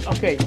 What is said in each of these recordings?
Okay.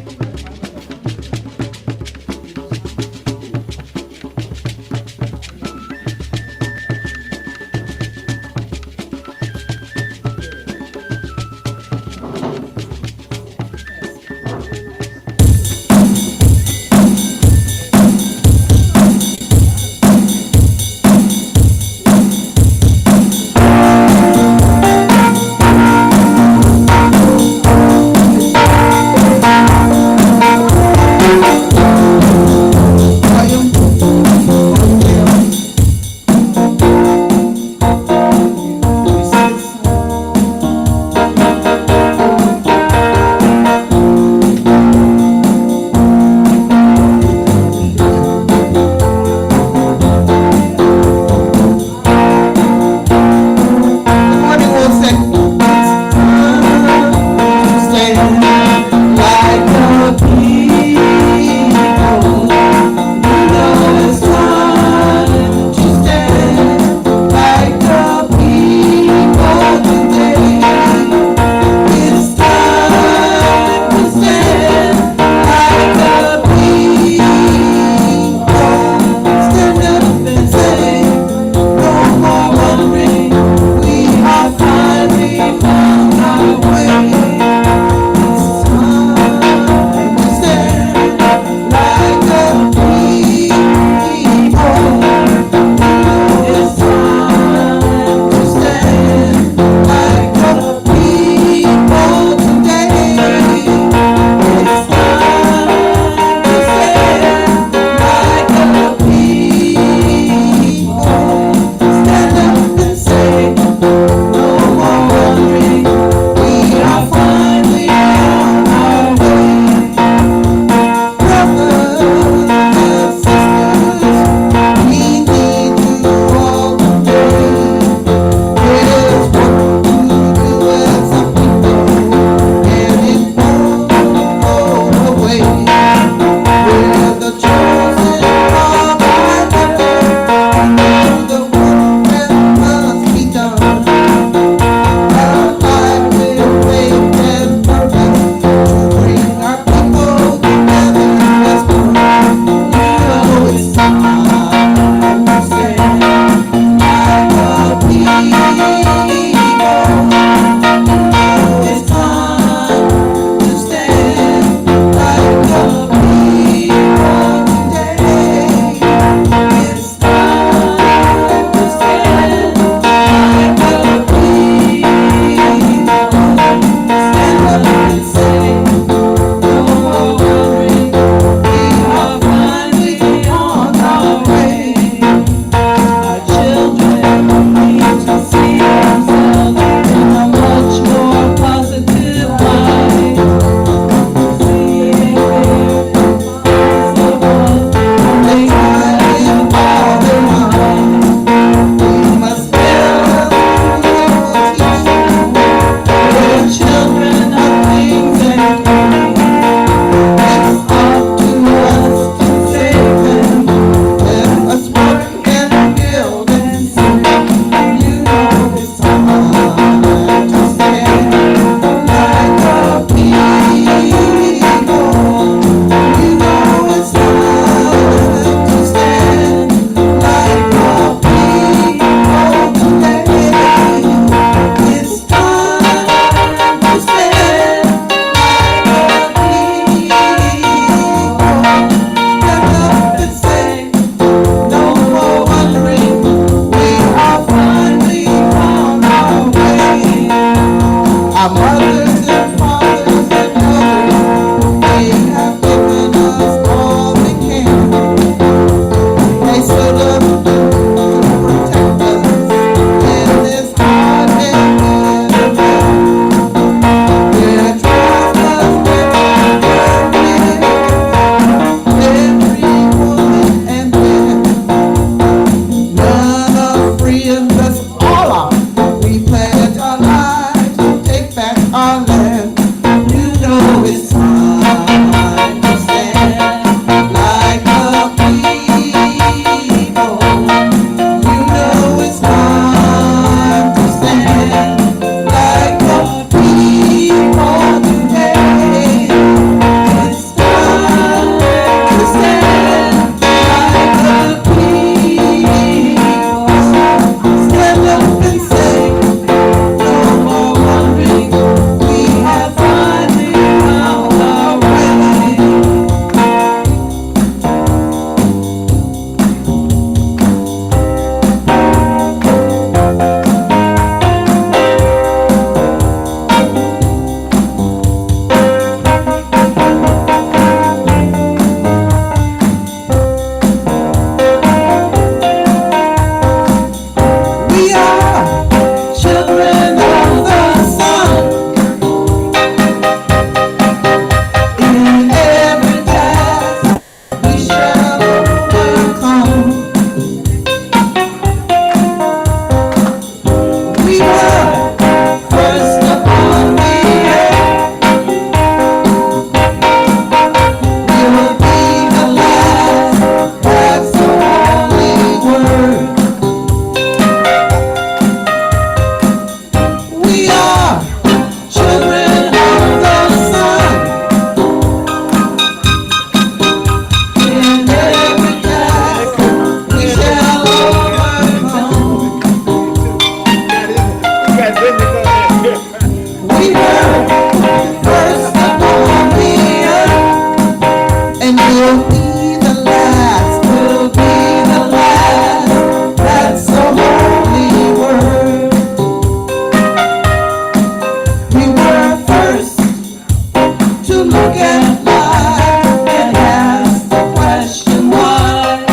look at life and ask the question why.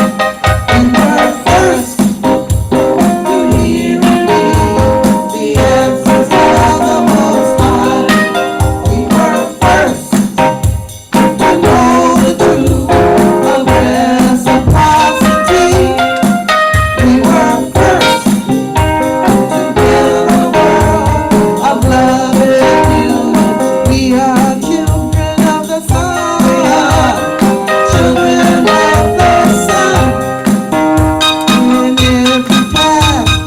We were first to hear and read the answers of the Most High. We were first to know the truth of reciprocity. We were first to build a world of love and unity. We are children of the sun. We are children of the sun.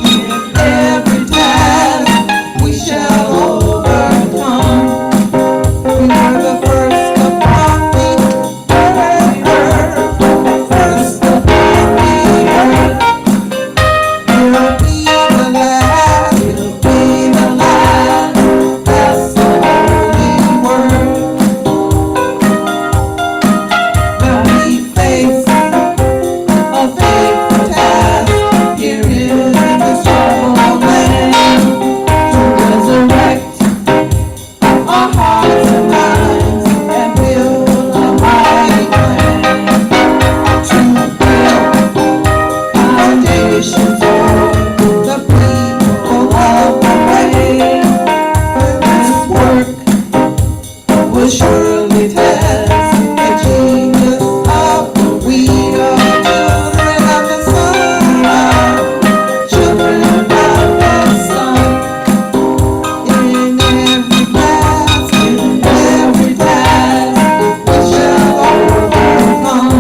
In every task, we shall overcome. We were the first upon the earth, first upon the earth. We'll be the last, we'll be the last. That's the holy word. When we face a fateful task here in this troubled land, to resurrect our hearts and minds and build a mighty plan to build foundations for the people of the way. This work will surely test the genius of the we are children of the sun, children of the sun. In every task, we shall overcome.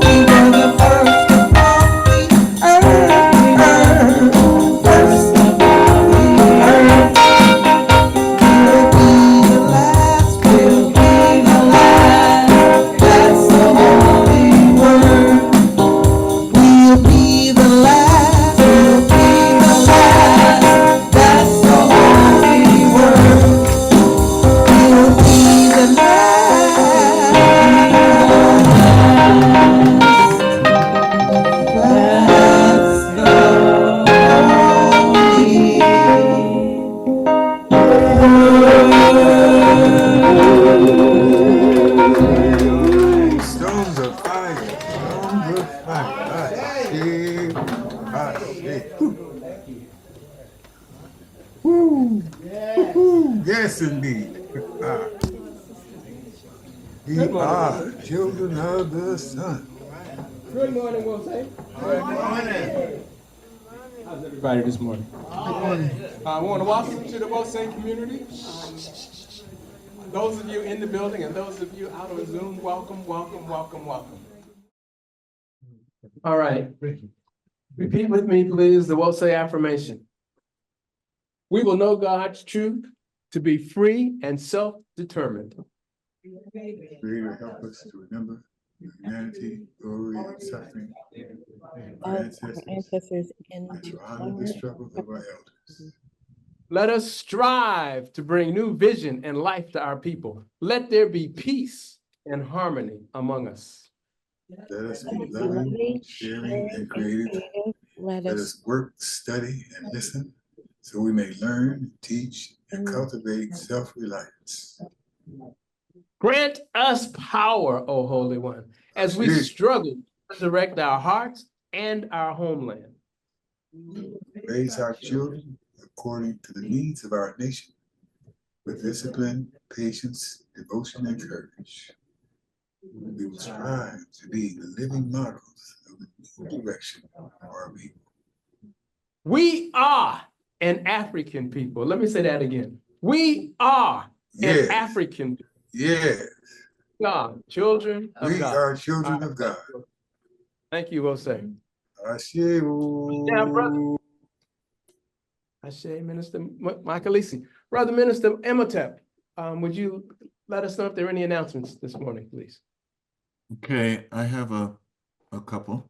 We were the first upon the earth, first upon the earth. We'll be the last, we'll be the last. That's the holy word. We'll be the last, we'll be the last. That's the holy word. We'll be the last. Stones of fire, stones of fire. Woo. Woo. Yes, indeed. We are children of the sun. Good morning, we'll say. Good morning. How's everybody this morning? I want to welcome you to the Wosay community. Those of you in the building and those of you out on Zoom, welcome, welcome, welcome, welcome. All right. Repeat with me, please, the Wosay affirmation. We will know God's truth to be free and self-determined. Creator, help us to remember the humanity, glory, and suffering of our ancestors, and to honor the struggle of our elders. Let us strive to bring new vision and life to our people. Let there be peace and harmony among us. Let us be loving, sharing, and creative. Let us work, study, and listen so we may learn, teach, and cultivate self-reliance. Grant us power, O Holy One, as we struggle to resurrect our hearts and our homeland. Raise our children according to the needs of our nation, with discipline, patience, devotion, and courage. We will strive to be the living models of the new direction for our people. We are an African people. Let me say that again. We are an African people. Yes. God, children of We God. are children of God. Thank you, Jose. Ashe. Now, brother. Ashe, Minister Michaelisi. Brother Minister Emotep, would you let us know if there are any announcements this morning, please? Okay, I have a couple.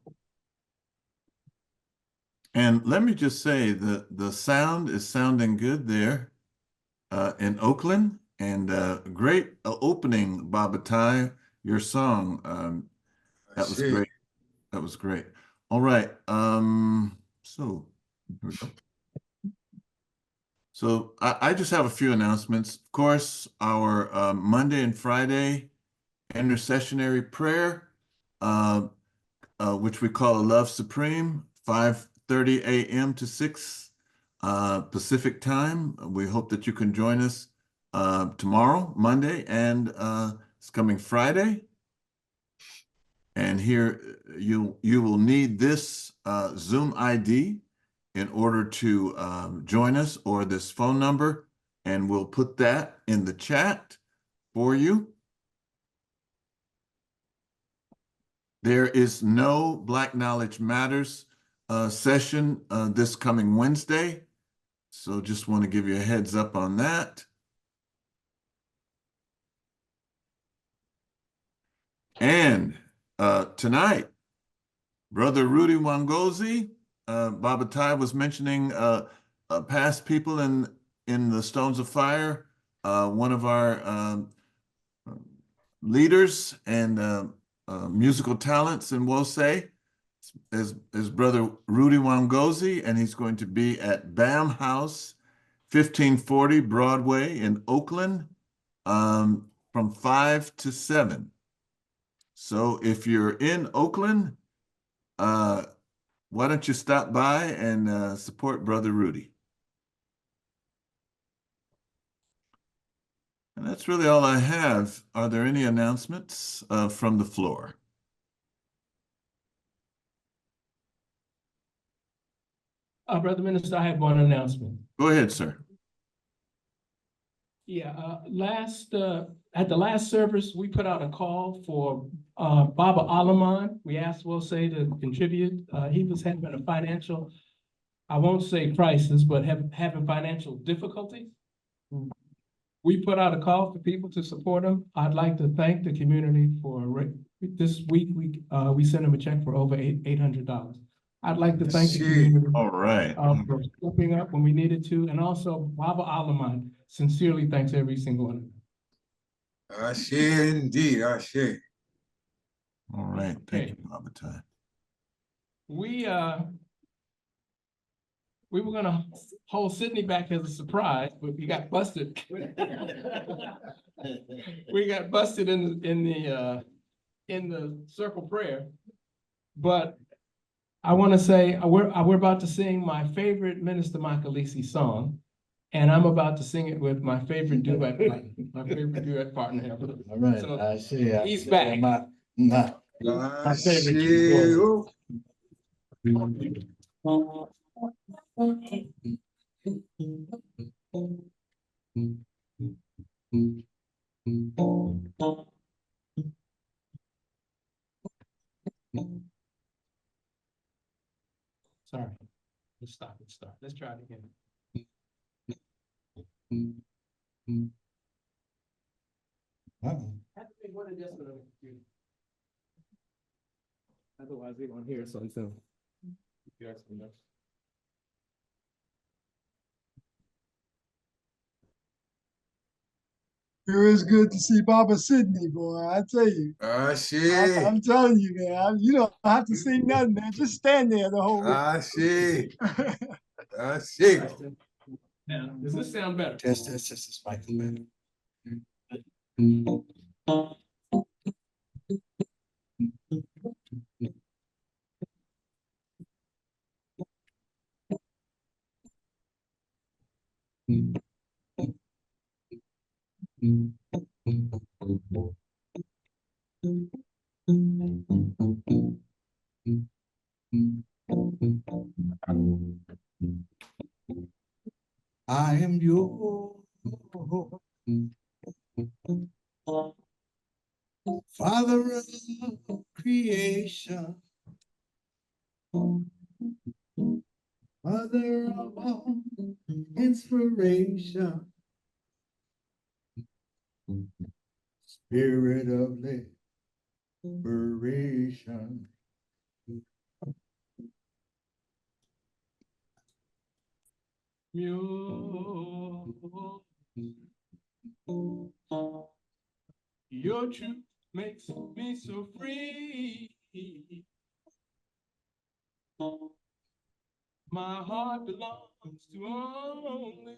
And let me just say that the sound is sounding good there in Oakland, and great opening, Babatai, your song. That was great. That was great. All right. So here we go. So I just have a few announcements. Of course, our Monday and Friday intercessionary prayer, which we call a Love Supreme, 5:30 a.m. to 6 Pacific time. We hope that you can join us tomorrow, Monday, and it's coming Friday. And here you will need this Zoom ID in order to join us, or this phone number, and we'll put that in the chat for you. There is no Black Knowledge Matters session this coming Wednesday, so just want to give you a heads up on that. And tonight, Brother Rudy Wangozi, Baba Tai was mentioning past people in the Stones of Fire. One of our leaders and musical talents in Wose is Brother Rudy Wangozi, and he's going to be at BAM House, 1540 Broadway in Oakland, from 5 to 7. So if you're in Oakland, why don't you stop by and support Brother Rudy? And that's really all I have. Are there any announcements from the floor? Brother Minister, I have one announcement. Go ahead, sir. Yeah, at the last service, we put out a call for Baba Alaman. We asked Wose to contribute. He was having a financial, I won't say crisis, but having financial difficulties. We put out a call for people to support him. I'd like to thank the community for this week. We sent him a check for over $800. I'd like to thank the community. All right. For stepping up when we needed to, and also Baba Alaman sincerely thanks every single one. Ashe indeed, Ashe. All right. Thank you, Baba Tai. We were gonna hold Sydney back as a surprise, but we got busted. We got busted in the circle prayer. But I want to say we're about to sing my favorite Minister Makalisi song, and I'm about to sing it with my favorite duet partner. All right, So I see. he's back. My Ashe. Oh. Sorry. Let's stop. Let's try it again. Have to make one adjustment on the computer. Otherwise, we won't hear it so soon. It was good to see Baba Sydney, boy. I tell you. Ashe. I'm telling you, man. You don't have to say nothing, man. Just stand there the whole week. Ashe. Ashe. Now, does this sound better? Test, Michael, man. I am your Father of creation, Mother of all inspiration, Spirit of liberation. Your truth makes me so free. My heart belongs to only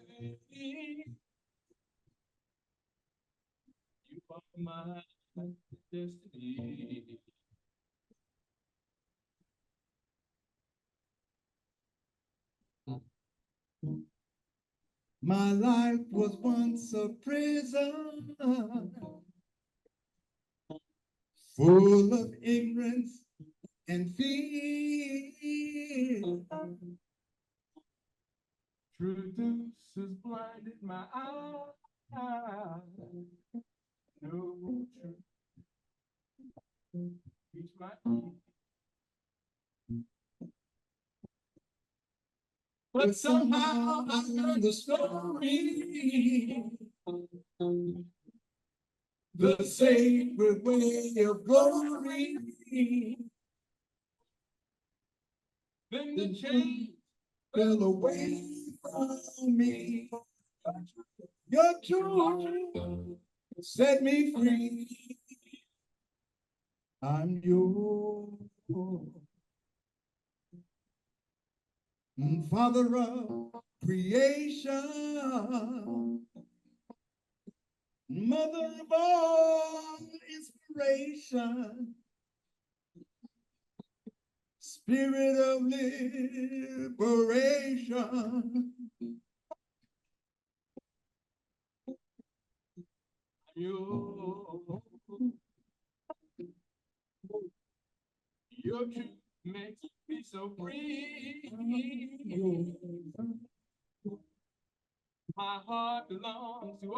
thee. You are my destiny. My life was once a prison, full of ignorance and fear. Truth has blinded my eyes. No truth reach my ears. But somehow I learned the story, the sacred way of glory. Then the chains Fell away from me. Your truth set me free. I'm yours. Father of creation, mother of all inspiration, spirit of liberation. Your truth makes me so free. My heart belongs to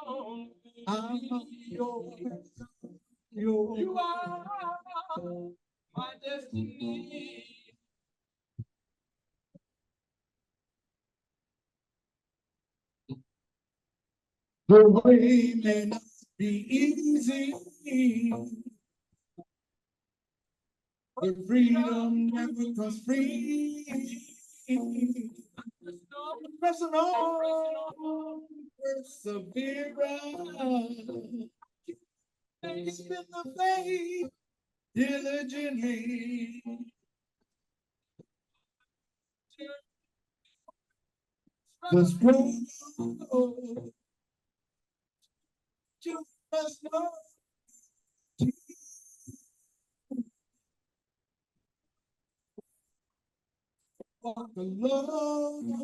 only I'm yours. Yours. you are my destiny. The way may not be easy. The freedom never comes free. Pressing on, perseverance. Keep in the faith diligently. The struggle you must know. Walk alone.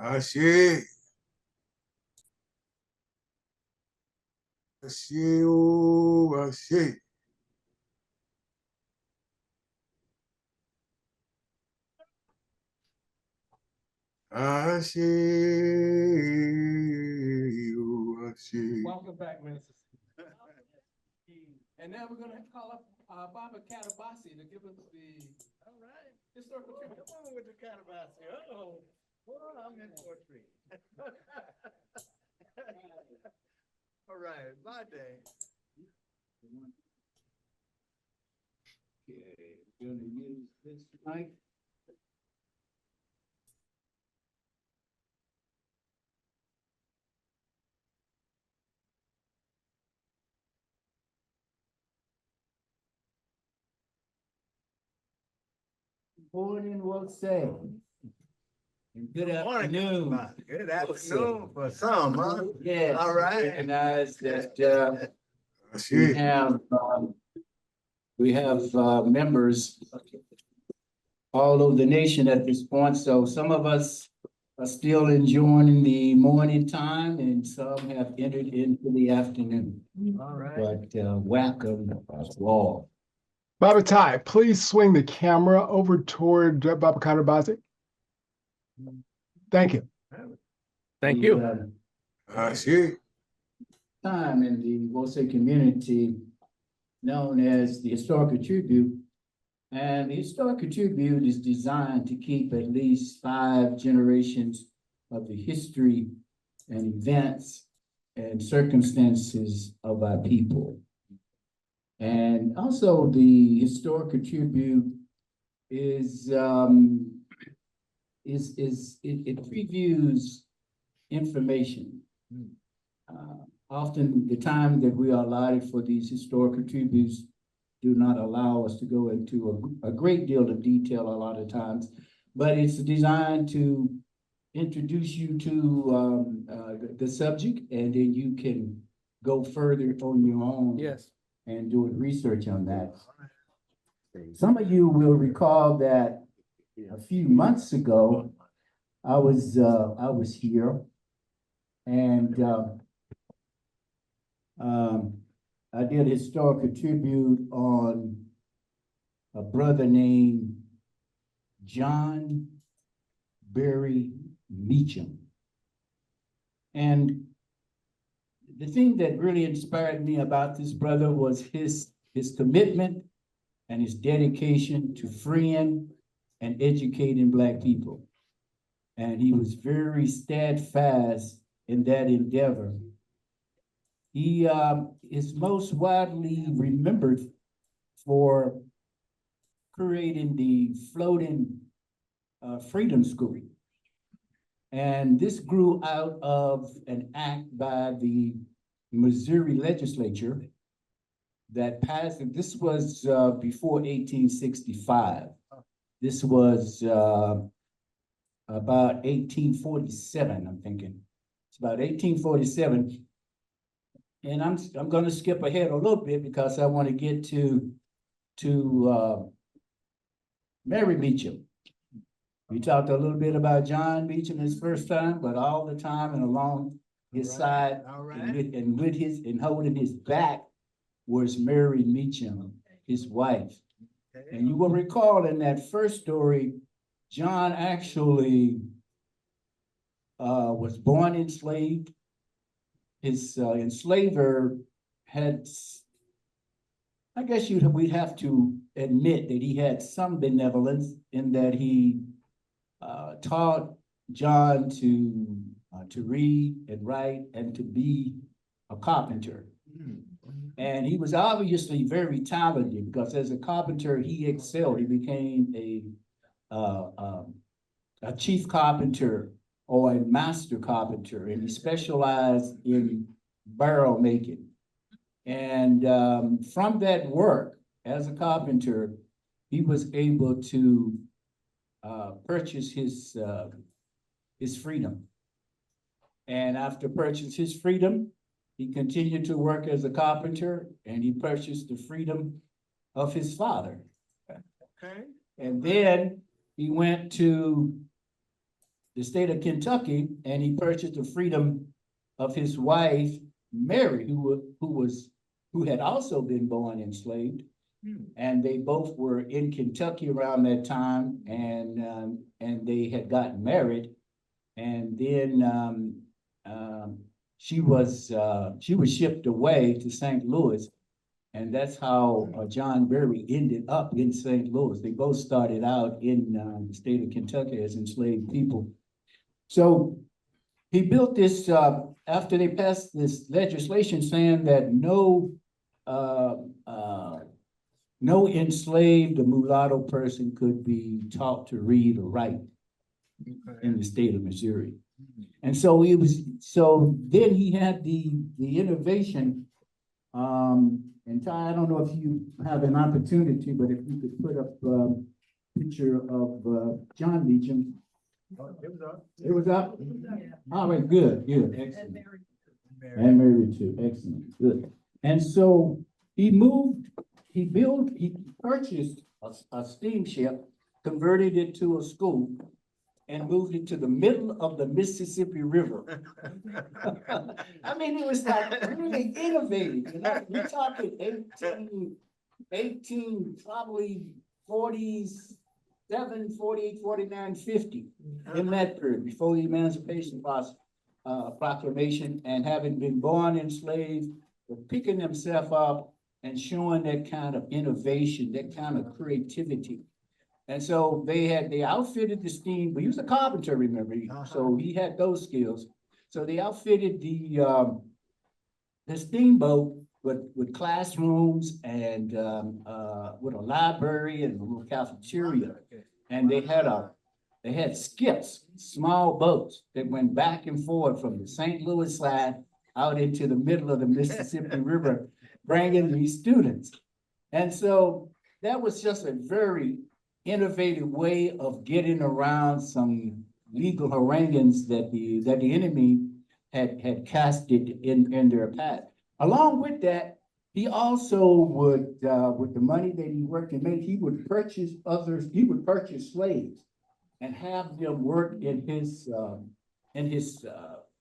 Ashe. Ashe, oh, Ashe. Ashe, oh, Ashe. Welcome back, Minister. And now we're gonna call up Baba Katabasi to give us the All right. historical tribute. Come on with the Calabasas. Oh, well, I'm in for a treat. All right, my day. Okay, we're gonna use this mic. Morning, we'll say. And good afternoon. Good afternoon for some, huh? Yes. All right. Recognize that, That's we it. have members all over the nation at this point, so some of us are still enjoying the morning time and some have entered into the afternoon. All right. But, welcome to all. Baba Tai, please swing the camera over toward Baba Kanabazi. Thank you. Thank The, you. That's it. time in the Wose community known as the Historical Tribute. And the Historical Tribute is designed to keep at least 5 generations of the history and events and circumstances of our people. And also the Historical Tribute is it previews information. Often the time that we are allotted for these historical tributes do not allow us to go into a great deal of detail a lot of times, but it's designed to introduce you to the subject, and then you can go further on your own. Yes. And doing research on that. Some of you will recall that a few months ago, I was here and I did a historical tribute on a brother named John Berry Meacham. And the thing that really inspired me about this brother was his commitment and his dedication to freeing and educating Black people. And he was very steadfast in that endeavor. He is most widely remembered for creating the floating freedom school. And this grew out of an act by the Missouri legislature that passed, and this was before 1865. This was about 1847, I'm thinking. It's about 1847. And I'm going to skip ahead a little bit because I want to get to Mary Meacham. We talked a little bit about John Meacham his first time, but all the time and along his side and with his and holding his back was Mary Meacham, his wife. And you will recall in that first story, John actually was born enslaved. His enslaver had, I guess we'd have to admit that he had some benevolence in that he taught John to read and write and to be a carpenter. And he was obviously very talented because as a carpenter, he excelled. He became a chief carpenter or a master carpenter, and he specialized in barrel making. And from that work as a carpenter, he was able to purchase his freedom. And after purchasing his freedom, he continued to work as a carpenter, and he purchased the freedom of his father. Okay. And then he went to the state of Kentucky, and he purchased the freedom of his wife, Mary, who had also been born enslaved. And they both were in Kentucky around that time, and they had gotten married. And then she was shipped away to St. Louis, and that's how John Berry ended up in St. Louis. They both started out in the state of Kentucky as enslaved people. So he built this after they passed this legislation saying that no enslaved or mulatto person could be taught to read or write in the state of Missouri. And so then he had the innovation, and Ty, I don't know if you have an opportunity, but if you could put up picture of John Meacham. It was up. It was up? All right, good, good, excellent. And married too, excellent, good. And so he purchased a steamship, converted it to a school, and moved it to the middle of the Mississippi River. I mean, it was like really innovative, you know, you're talking 18, probably 47, 48, 49, 50 in that period, before the Emancipation Proclamation, and having been born enslaved, were picking themselves up and showing that kind of innovation, that kind of creativity. And so they outfitted the steam, but he was a carpenter, remember, so he had those skills. So they outfitted the steamboat with classrooms and with a library and a little cafeteria. And they had skips, small boats that went back and forth from the St. Louis side out into the middle of the Mississippi River, bringing these students. And so that was just a very innovative way of getting around some legal harangues that the enemy had casted in their path. Along with that, he also would, with the money that he worked and made, he would purchase slaves and have them work in his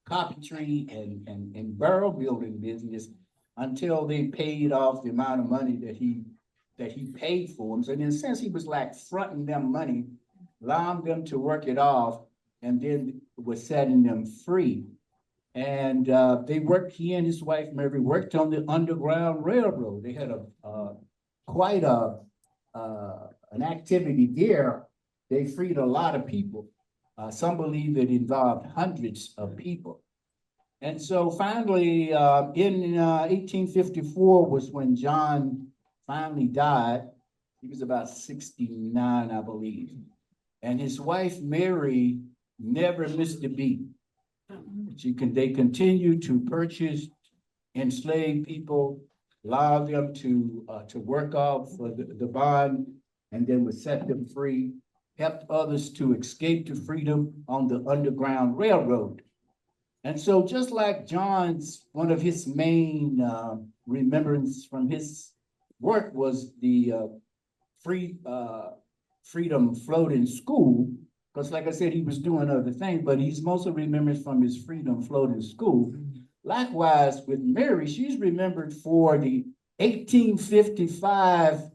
carpentry and barrel building business until they paid off the amount of money that he paid for them. So in a sense, he was like fronting them money, allowing them to work it off, and then was setting them free. And he and his wife Mary worked on the Underground Railroad. They had quite an activity there. They freed a lot of people. Some believe it involved hundreds of people. And so finally, in 1854 was when John finally died. He was about 69, I believe. And his wife, Mary, never missed a beat. They continued to purchase enslaved people, allow them to work off the bond, and then would set them free, helped others to escape to freedom on the Underground Railroad. And so just like one of his main remembrance from his work was the Freedom Floating School, because like I said, he was doing other things, but he's mostly remembered from his Freedom Floating School. Likewise with Mary, she's remembered for the 1855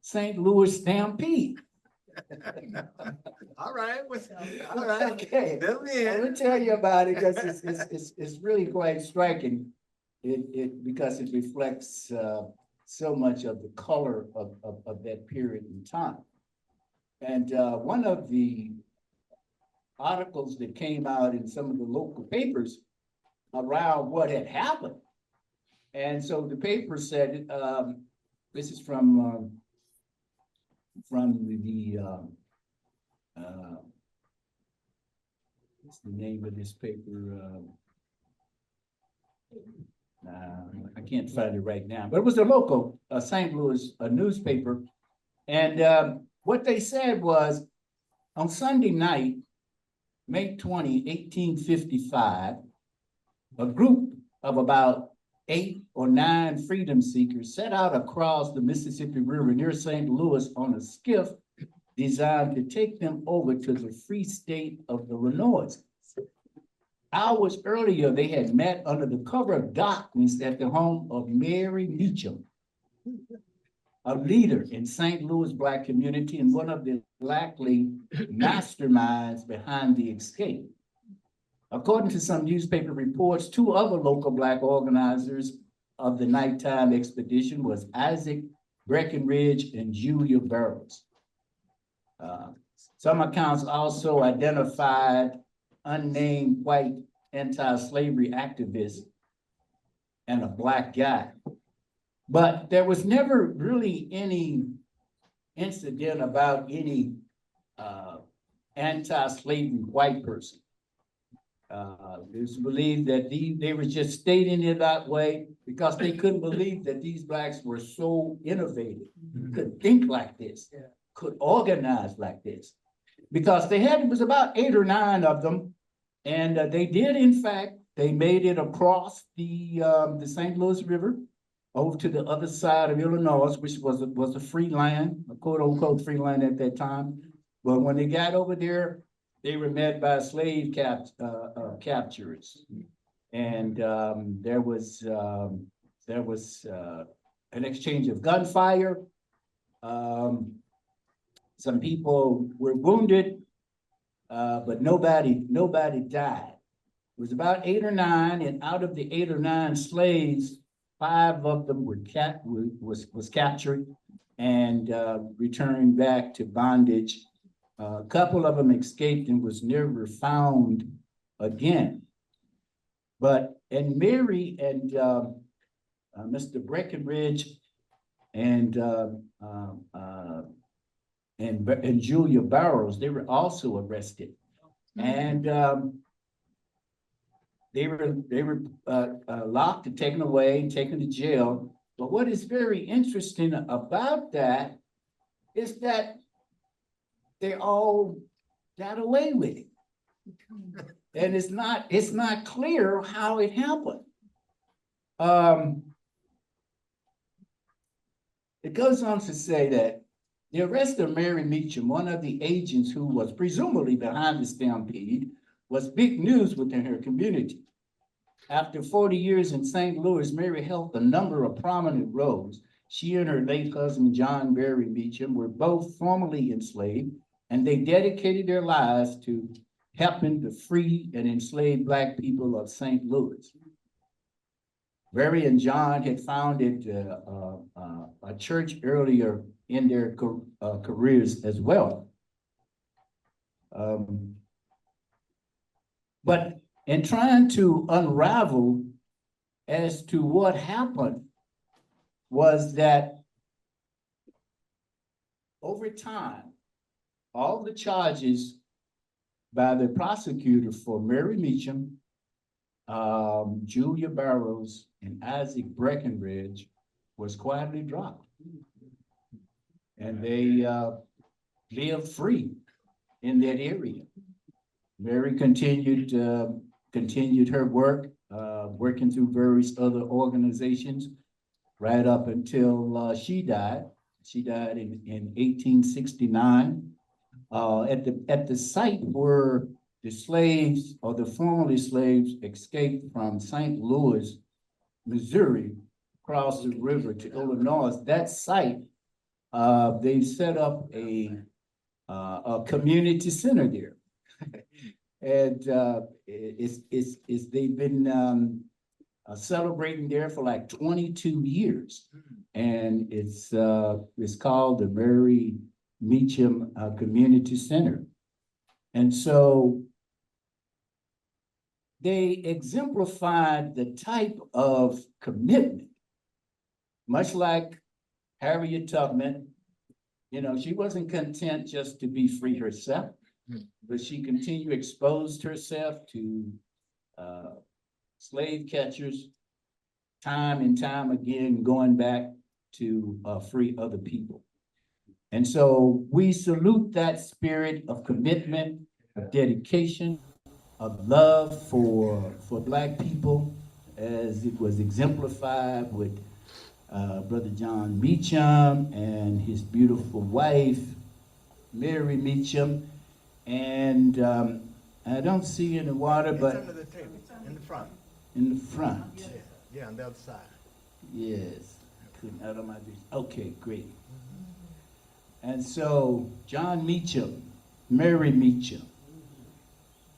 St. Louis Stampede. All right, all right. Okay, Fill me in. let me tell you about it because it's really quite striking. Because it reflects so much of the color of that period in time. And one of the articles that came out in some of the local papers around what had happened. And so the paper said, this is from the what's the name of this paper? I can't find it right now, but it was a local St. Louis newspaper. And what they said was on Sunday night, May 20, 1855, a group of about 8 or 9 freedom seekers set out across the Mississippi River near St. Louis on a skiff designed to take them over to the free state of Illinois. Hours earlier, they had met under the cover of darkness at the home of Mary Meacham, a leader in St. Louis Black community and one of the likely masterminds behind the escape. According to some newspaper reports, 2 other local Black organizers of the nighttime expedition was Isaac Breckenridge and Julia Burroughs. Some accounts also identified unnamed white anti-slavery activist and a Black guy. But there was never really any incident about any anti-slavery white person. It's believed that they were just stating it that way because they couldn't believe that these Blacks were so innovative, could think like this. could organize like this. Because they had, it was about 8 or 9 of them. And they did, in fact, they made it across the St. Louis River over to the other side of Illinois, which was a free land, a quote unquote free land at that time. But when they got over there, they were met by slave capturers. And there was an exchange of gunfire. Some people were wounded, but nobody died. It was about 8 or 9, and out of the 8 or 9 slaves, 5 of them were was captured and returned back to bondage. A couple of them escaped and was never found again. And Mary and Mr. Breckenridge and Julia Barrows, they were also arrested. And they were locked and taken away, taken to jail. But what is very interesting about that is that they all got away with it. And it's not clear how it happened. It goes on to say that the arrest of Mary Meacham, one of the agents who was presumably behind the stampede, was big news within her community. After 40 years in St. Louis, Mary held a number of prominent roles. She and her late husband, John Barry Meacham, were both formerly enslaved, and they dedicated their lives to helping the free and enslaved Black people of St. Louis. Barry and John had founded a church earlier in their careers as well. But in trying to unravel as to what happened was that over time, all the charges by the prosecutor for Mary Meacham, Julia Barrows, and Isaac Breckenridge was quietly dropped. And they lived free in that area. Mary continued her work, working through various other organizations right up until she died. She died in 1869. At the site where the slaves or the formerly slaves escaped from St. Louis, Missouri, across the river to Illinois, that site, they set up a community center there. And they've been celebrating there for like 22 years. And it's called the Mary Meacham Community Center. And so they exemplified the type of commitment, much like Harriet Tubman. You know, she wasn't content just to be free herself, but she continued, exposed herself to slave catchers time and time again, going back to free other people. And so we salute that spirit of commitment, of dedication, of love for Black people, as it was exemplified with Brother John Meacham and his beautiful wife, Mary Meacham. And I don't see in the water, but It's under the table, in the front. in the front. Yeah, on the other side. Yes. Out of my vision. Okay, great. And so John Meacham, Mary Meacham,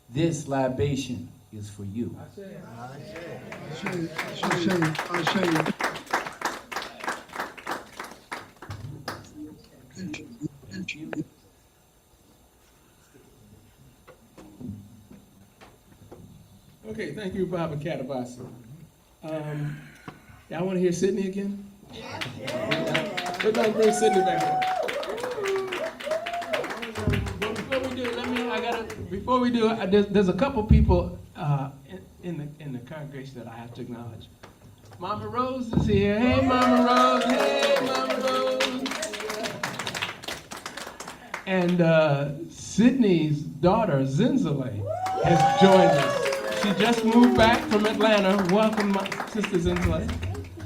this libation is for you. Okay, thank you, Baba Katavasi. Y'all want to hear Sydney again? Yeah. We're gonna bring Sydney back up. Before we do, there's a couple people in the congregation that I have to acknowledge. Mama Rose is here. Hey, Mama Rose. Hey, Mama Rose. And Sydney's daughter, Zinzale, has joined us. She just moved back from Atlanta. Welcome, my sister Zinzale.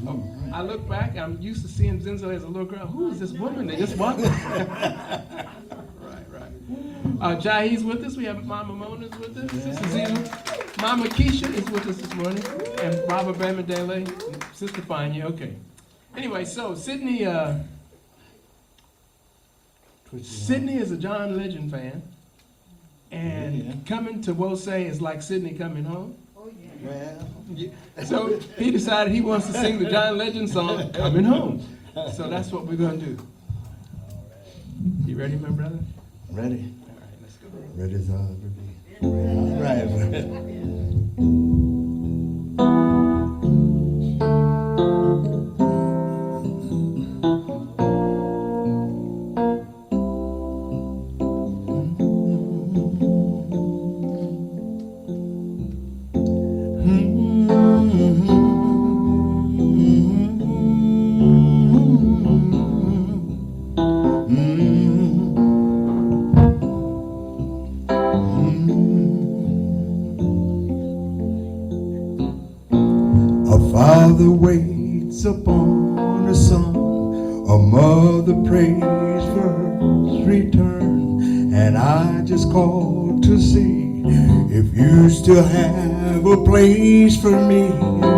Oh, I look back, I'm used to seeing Zinzale as a little girl. Who is this woman? They just walked. Right. Jahi's with us. We have Mama Mona's with us. Sister Zena. Mama Keisha is with us this morning. And Baba Bamidele. Sister Fanya. Okay. Anyway, so Sydney is a John Legend fan. And coming to Wose is like Sydney coming home. Well, So he decided he wants to sing the John Legend song, Coming Home. So that's what we're going to do. You ready, my brother? ready. All right, let's go. Ready as I'll ever be. All right. A father waits upon a son, a mother prays for her return, and I just called to see if you still have a place for me.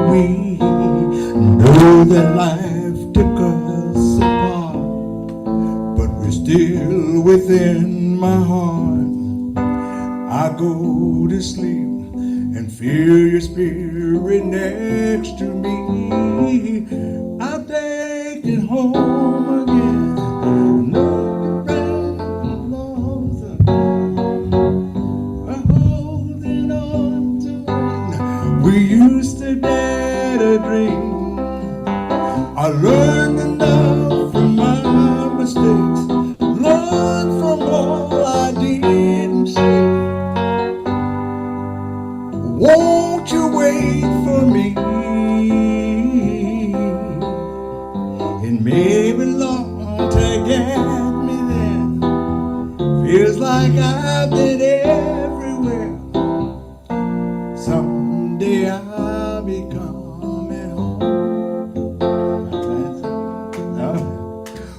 We know that life took us apart, but we're still within my heart. I go to sleep and feel your spirit next to me. I'll take it home again. No rain blows, I'm holding on to it. We used to dare to dream. I learned enough from my mistakes, learned from all I didn't say. Won't you wait for me? It may be long to get me there. Feels like I've been everywhere. Someday I'll be coming home.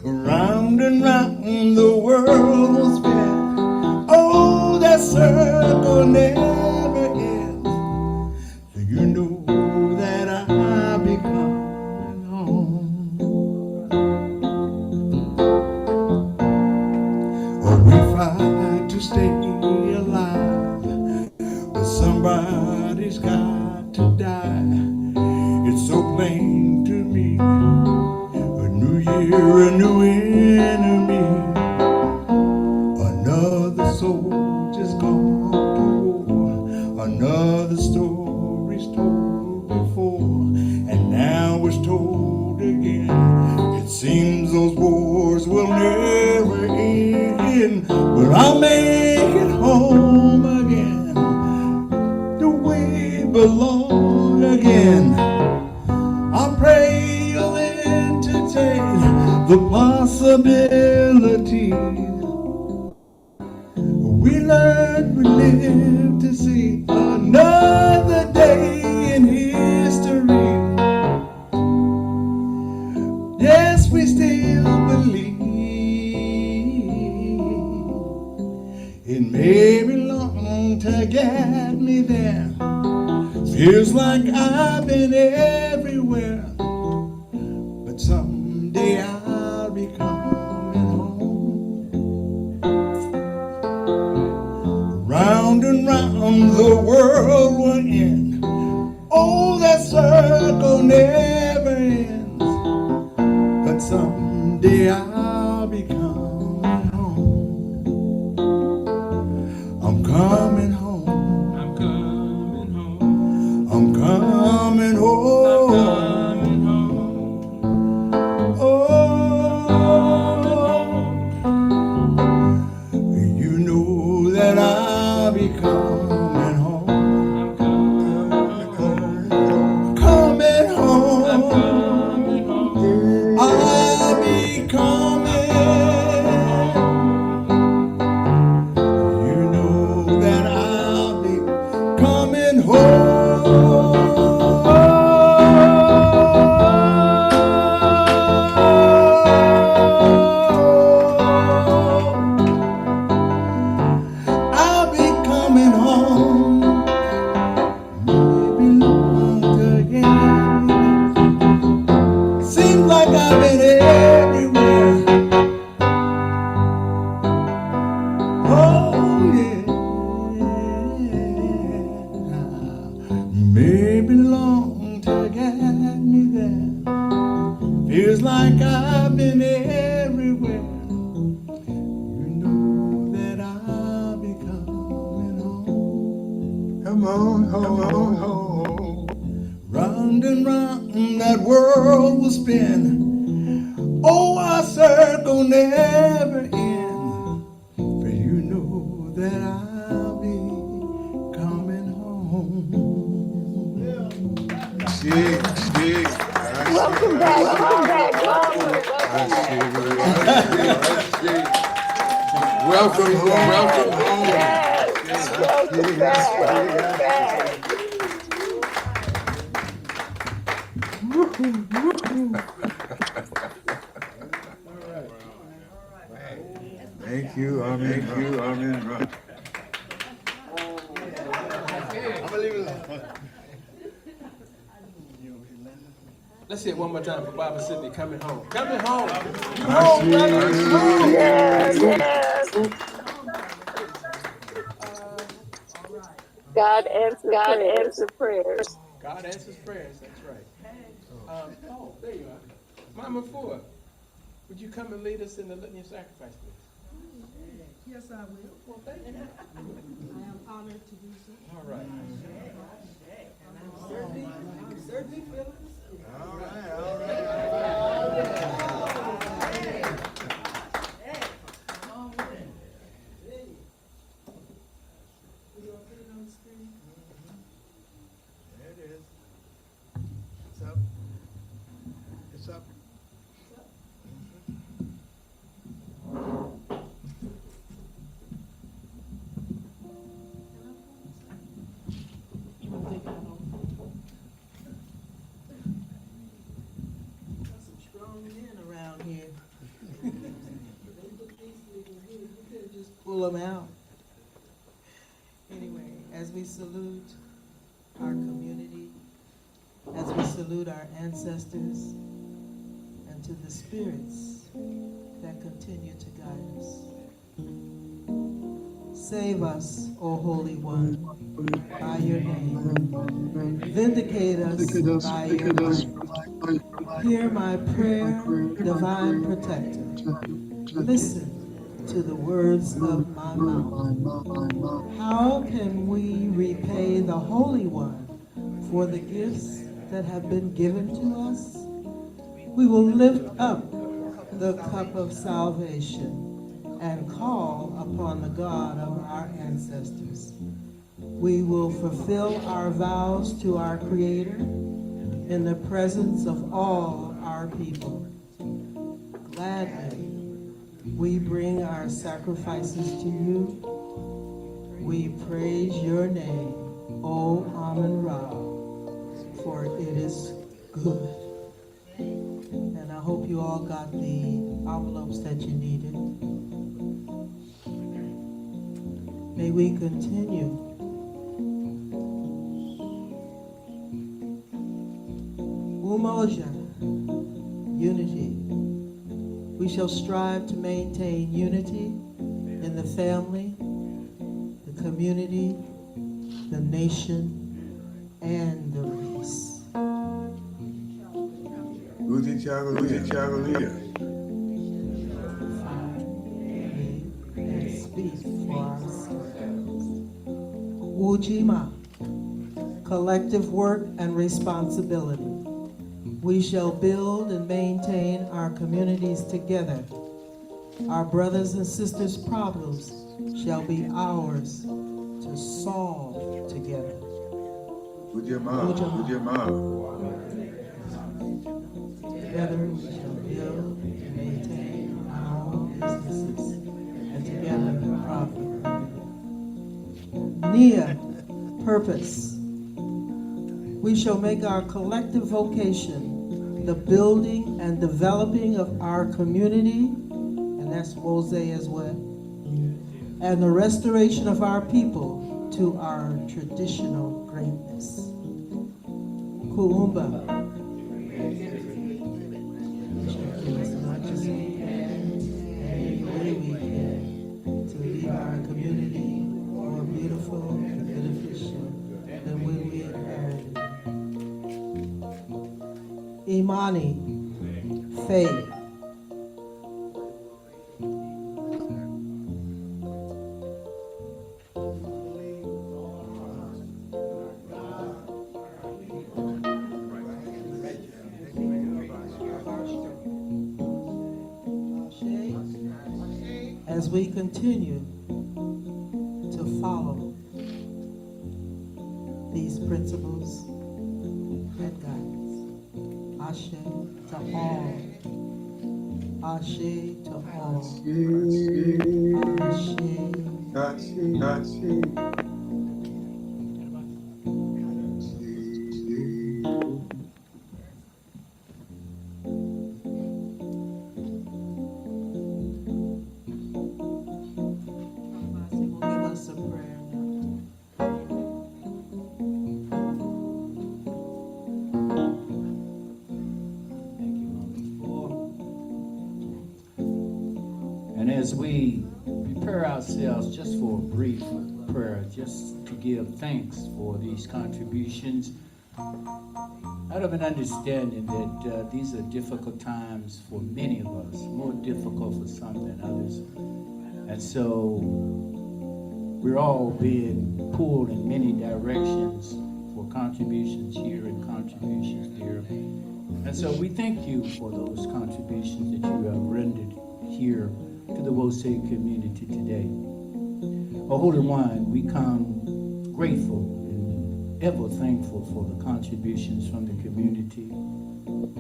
Round and round the world will spin. Oh, that circle never ends. Do you know that I'll be coming home? Oh, we fight to stay alive, but somebody's got to die. It's so plain to me. A new year, a new enemy. Another soldier's gone to war. Another story's told before, and now it's told again. It seems those wars will never end, but I'll make it home again, the way we belong again. I pray you'll entertain the possibility. We learn, we live to see another day in history. Yes, we still believe. It may be long to get me there. Feels like I've been everywhere, but someday I'll be coming home. Round and round the world will end. Oh, that circle never ends, but someday I'll be coming home. I'm coming home. I'm coming home. I'm coming home. I'm coming home. Oh, you know that I'll be coming home. I'm coming home. Coming I'm home. coming home. I'll be coming. on home. Round and round that world will spin. Oh, our circle never end. For you know that I'll be coming home. Shit. Welcome back, Robert. Welcome home. Yes, welcome back. Thank you, Amen. Let's hear it one more time for Baba Sidney coming home. Coming home. You home, brother. You home. Yes. God answered prayers. God answers prayers. That's right. Oh, there you are. Mama Ford, would you come and lead us in the litany of sacrifice, please? Yes, I will. Well, thank you. I am honored to do so. All right. Certainly feeling It's up. some strong men around here. They look easily good. You could just pull them out. Anyway, as we salute our community, as we salute our ancestors, and to the spirits that continue to guide us. Save us, O Holy One, by your name. Vindicate us by your might. Hear my prayer, divine protector. Listen to the words of my mouth. How can we repay the Holy One for the gifts that have been given to us? We will lift up the cup of salvation and call upon the God of our ancestors. We will fulfill our vows to our Creator in the presence of all our people. Gladly, we bring our sacrifices to you. We praise your name, O Amen Ra, for it is good. And I hope you all got the envelopes that you needed. May we continue Umoja, unity. We shall strive to maintain unity in the family, the community, the nation, and the race. Uji Chagalia. And speak for ourselves. Wujima, collective work and responsibility. We shall build and maintain our communities together. Our brothers and sisters' problems shall be ours to solve together. Ujima. Together we shall build and maintain our own businesses and together profit. Nia, purpose. We shall make our collective vocation the building and developing of our community, and that's Mose as well, and the restoration of our people to our traditional greatness. Kuumba. We shall do as much as we can, any way we can, to leave our community more beautiful and beneficial than when we inherited. Imani, faith. as we continue to follow these principles and guidance. Ashe to all. Ashe to all. Ashe. Will give us a prayer now. Thank you, Mama. And as we prepare ourselves just for a brief prayer, just to give thanks for these contributions, out of an understanding that these are difficult times for many of us, more difficult for some than others. And so we're all being pulled in many directions for contributions here and contributions there. And so we thank you for those contributions that you have rendered here to the Wose community today. O Holy One, we come grateful and ever thankful for the contributions from the community.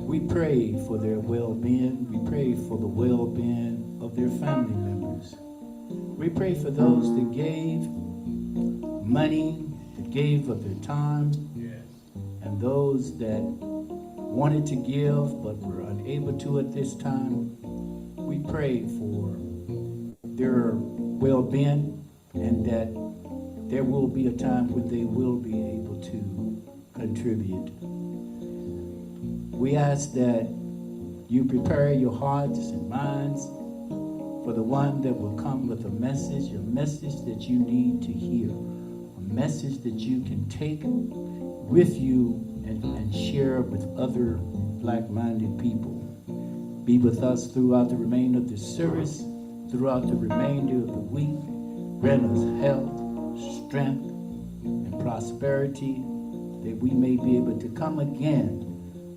We pray for their well-being. We pray for the well-being of their family members. We pray for those that gave money, that gave of their time, and those that wanted to give but were unable to at this time. We pray for their well-being and that there will be a time when they will be able to contribute. We ask that you prepare your hearts and minds for the one that will come with a message that you need to hear, a message that you can take with you and share with other like-minded people. Be with us throughout the remainder of the service, throughout the remainder of the week. Grant us health, strength, and prosperity, that we may be able to come again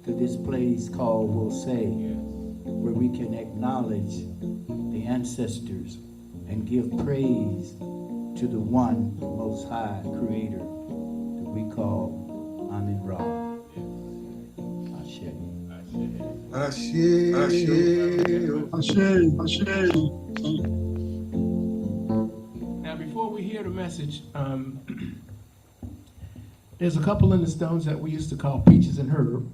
to this place called Wose, where we can acknowledge the ancestors and give praise to the one, the Most High Creator, that we call Amin Ra. Ashe. Now, before we hear the message, there's a couple in the Stones that we used to call Peaches and Herb.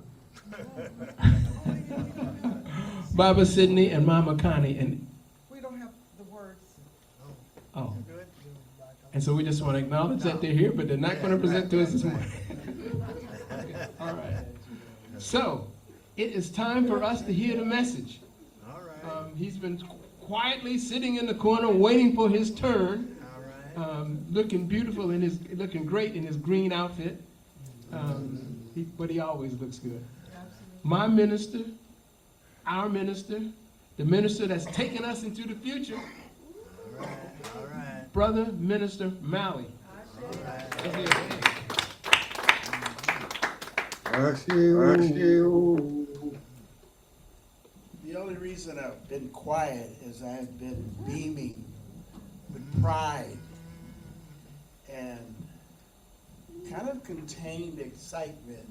Baba Sidney and Mama Connie. And We don't have the words. oh, and so we just want to acknowledge that they're here, but they're not going to present to us this morning. Okay, all right. So it is time for us to hear the message. All right. He's been quietly sitting in the corner waiting for his turn. Looking beautiful looking great in his green outfit. But he always looks good. My minister, our minister, the minister that's taken us into the future. All right. Brother Minister Malley. The only reason I've been quiet is I've been beaming with pride and kind of contained excitement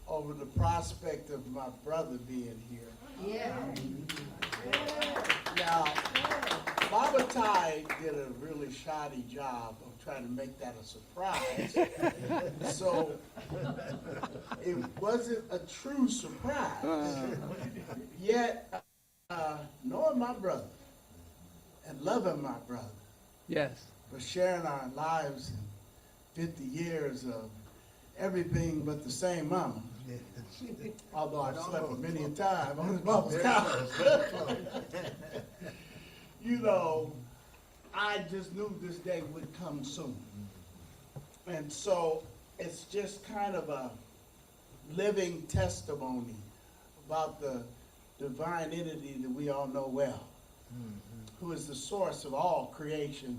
over the prospect of my brother being here. Yeah. Now, Baba Tai did a really shoddy job of trying to make that a surprise. So it wasn't a true surprise. Yet, knowing my brother and loving my brother, Yes. for sharing our lives in 50 years of everything but the same mama. Although I've slept with many a time on his mama's couch. You know, I just knew this day would come soon. And so it's just kind of a living testimony about the divine entity that we all know well, who is the source of all creation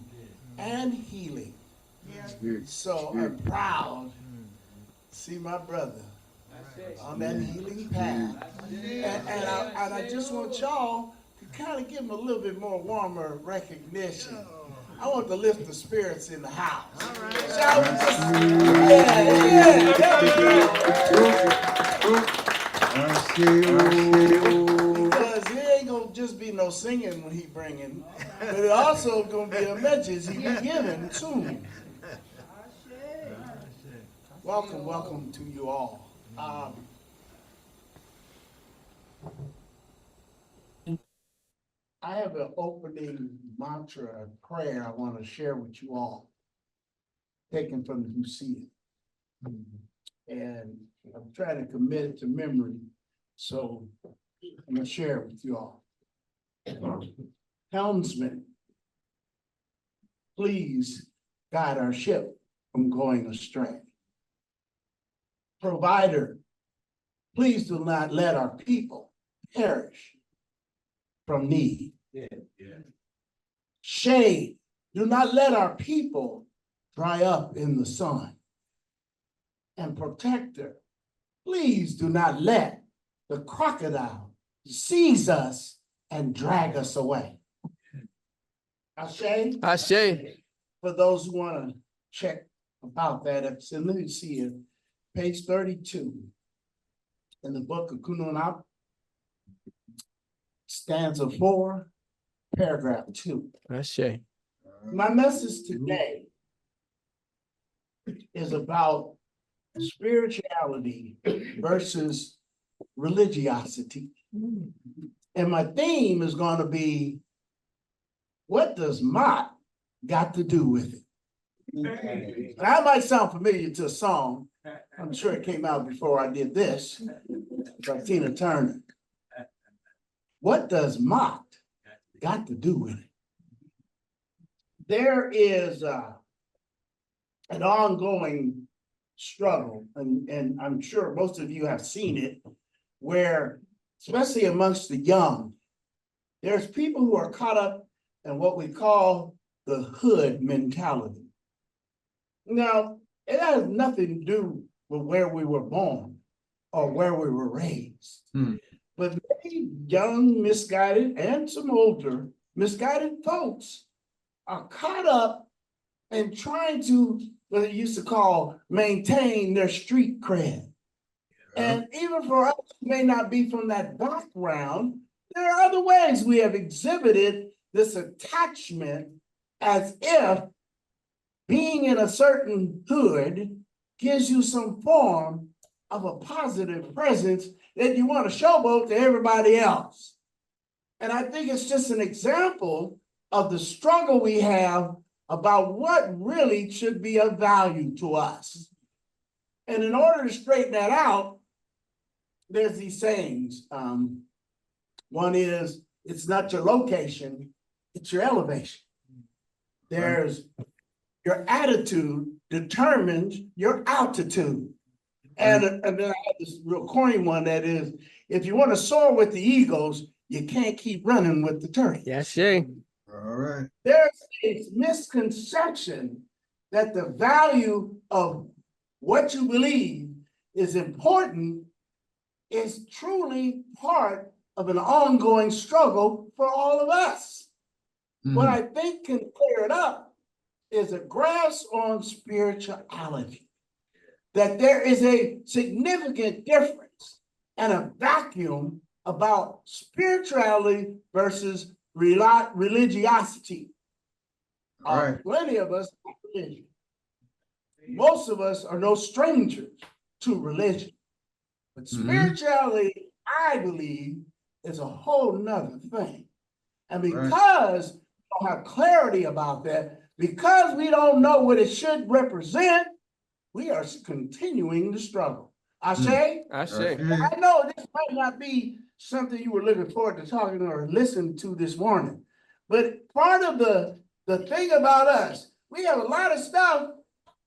and healing. So I'm proud to see my brother on that healing path. And I just want y'all to kind of give them a little bit more warmer recognition. I want to lift the spirits in the house. Shall we just? Because it ain't gonna just be no singing when he bringing, but it also gonna be a message he be giving soon. Welcome to you all. I have an opening mantra, a prayer I want to share with you all, taken from the UC. And I'm trying to commit it to memory, so I'm gonna share it with you all. Helmsman, please guide our ship from going astray. Provider, please do not let our people perish from need. Shade, do not let our people dry up in the sun. And protector, please do not let the crocodile seize us and drag us away. Ashe? Ashe. For those who want to check about that episode, let me see it. Page 32 in the book of Kununap, stanza 4, paragraph 2. Ashe. My message today is about spirituality versus religiosity. And my theme is going to be, what does Maat got to do with it? And that might sound familiar to a song. I'm sure it came out before I did this, by Tina Turner. What does Maat got to do with it? There is an ongoing struggle, and I'm sure most of you have seen it, where, especially amongst the young, there's people who are caught up in what we call the hood mentality. Now, it has nothing to do with where we were born or where we were raised. But many young, misguided, and some older, misguided folks are caught up in trying to, what they used to call, maintain their street cred. And even for us who may not be from that background, there are other ways we have exhibited this attachment as if being in a certain hood gives you some form of a positive presence that you want to showboat to everybody else. And I think it's just an example of the struggle we have about what really should be of value to us. And in order to straighten that out, there's these sayings. One is, it's not your location, it's your elevation. There's your attitude determines your altitude. And then I have this real corny one that is, if you want to soar with the eagles, you can't keep running with the turkey. Yes, All right. There's a misconception that the value of what you believe is important is truly part of an ongoing struggle for all of us. What I think can clear it up is a grasp on spirituality, that there is a significant difference and a vacuum about spirituality versus religiosity. All right. Plenty of us have religion. Most of us are no strangers to religion. But spirituality, I believe, is a whole nother thing. And because we don't have clarity about that, because we don't know what it should represent, we are continuing the struggle. Ashe? Ashe. I know this might not be something you were looking forward to talking or listening to this morning, but part of the thing about us, we have a lot of stuff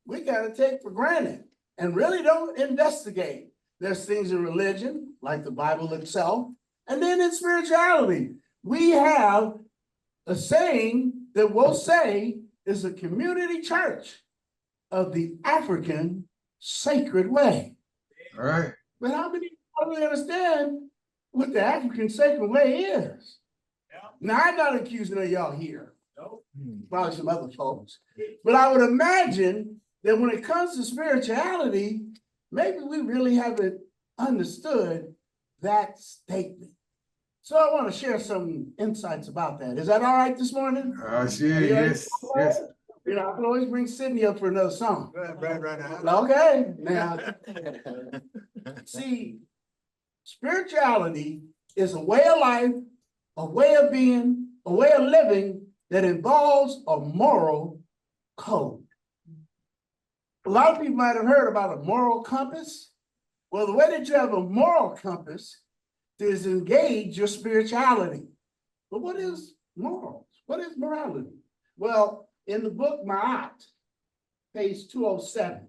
we gotta take for granted and really don't investigate. There's things in religion, like the Bible itself, and then in spirituality. We have a saying that we'll say is a community church of the African sacred way. All right. But how many people really understand what the African sacred way is? Now, I'm not accusing of y'all here. Probably some other folks. But I would imagine that when it comes to spirituality, maybe we really haven't understood that statement. So I want to share some insights about that. Is that all right this morning? Sure, Are you ready? yes, yes. You know, I can always bring Sydney up for another song. Right. Okay, now, see, spirituality is a way of life, a way of being, a way of living that involves a moral code. A lot of people might have heard about a moral compass. Well, the way that you have a moral compass is engage your spirituality. But what is morals? What is morality? Well, in the book Maat, page 207,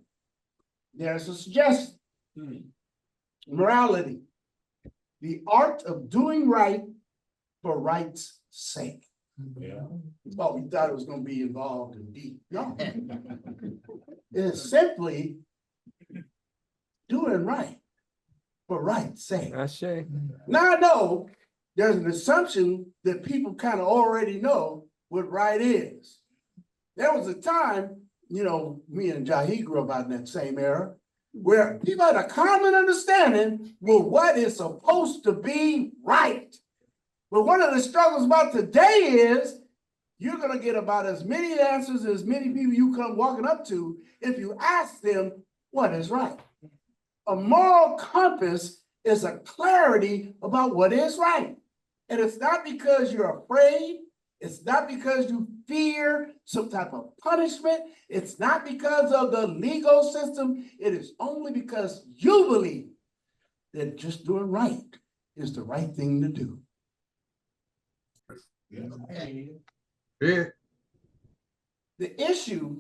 there's a suggestion. Morality, the art of doing right for right's sake. Yeah. Oh, we thought it was going to be involved in deep. No. It's simply doing right for right's sake. Now I know there's an assumption that people kind of already know what right is. There was a time, you know, me and Jahi grew up out in that same era, where people had a common understanding with what is supposed to be right. But one of the struggles about today is you're going to get about as many answers as many people you come walking up to if you ask them what is right. A moral compass is a clarity about what is right. And it's not because you're afraid. It's not because you fear some type of punishment. It's not because of the legal system. It is only because you believe that just doing right is the right thing to do. Yeah. The issue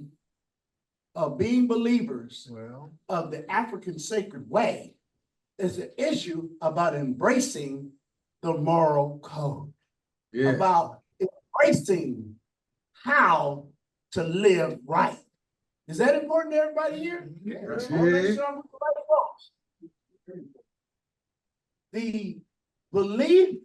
of being believers of the African sacred way is an issue about embracing the moral code, Yeah. about embracing how to live right. Is that important to everybody here? That's I wanna make it. sure I'm with the right folks. The belief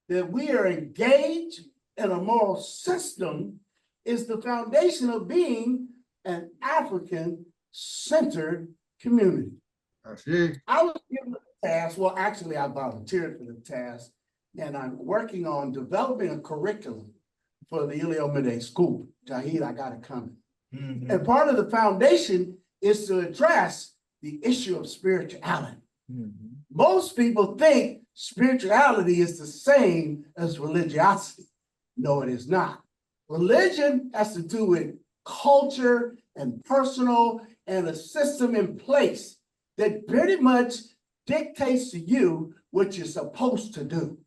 that we are engaged in a moral system is the foundation of being an African-centered community. That's it. I was given a task, well, actually, I volunteered for the task, and I'm working on developing a curriculum for the Iliomede School. Jahid, I got it coming. And part of the foundation is to address the issue of spirituality. Most people think spirituality is the same as religiosity. No, it is not. Religion has to do with culture and personal and a system in place that pretty much dictates to you what you're supposed to do,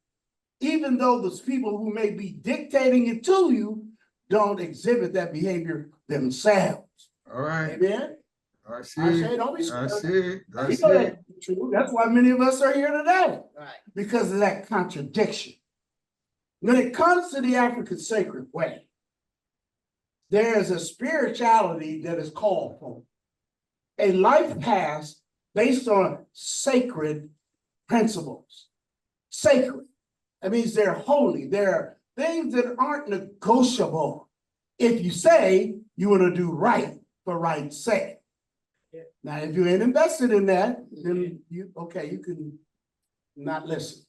even though those people who may be dictating it to you don't exhibit that behavior themselves. All right. Amen? I see. I say, don't be I scared. see. I You see. know that's true. That's why many of us are here today. Because of that contradiction. When it comes to the African sacred way, there is a spirituality that is called for. A life path based on sacred principles. Sacred. That means they're holy. They're things that aren't negotiable. If you say you want to do right for right's sake. Now, if you ain't invested in that, then you can not listen.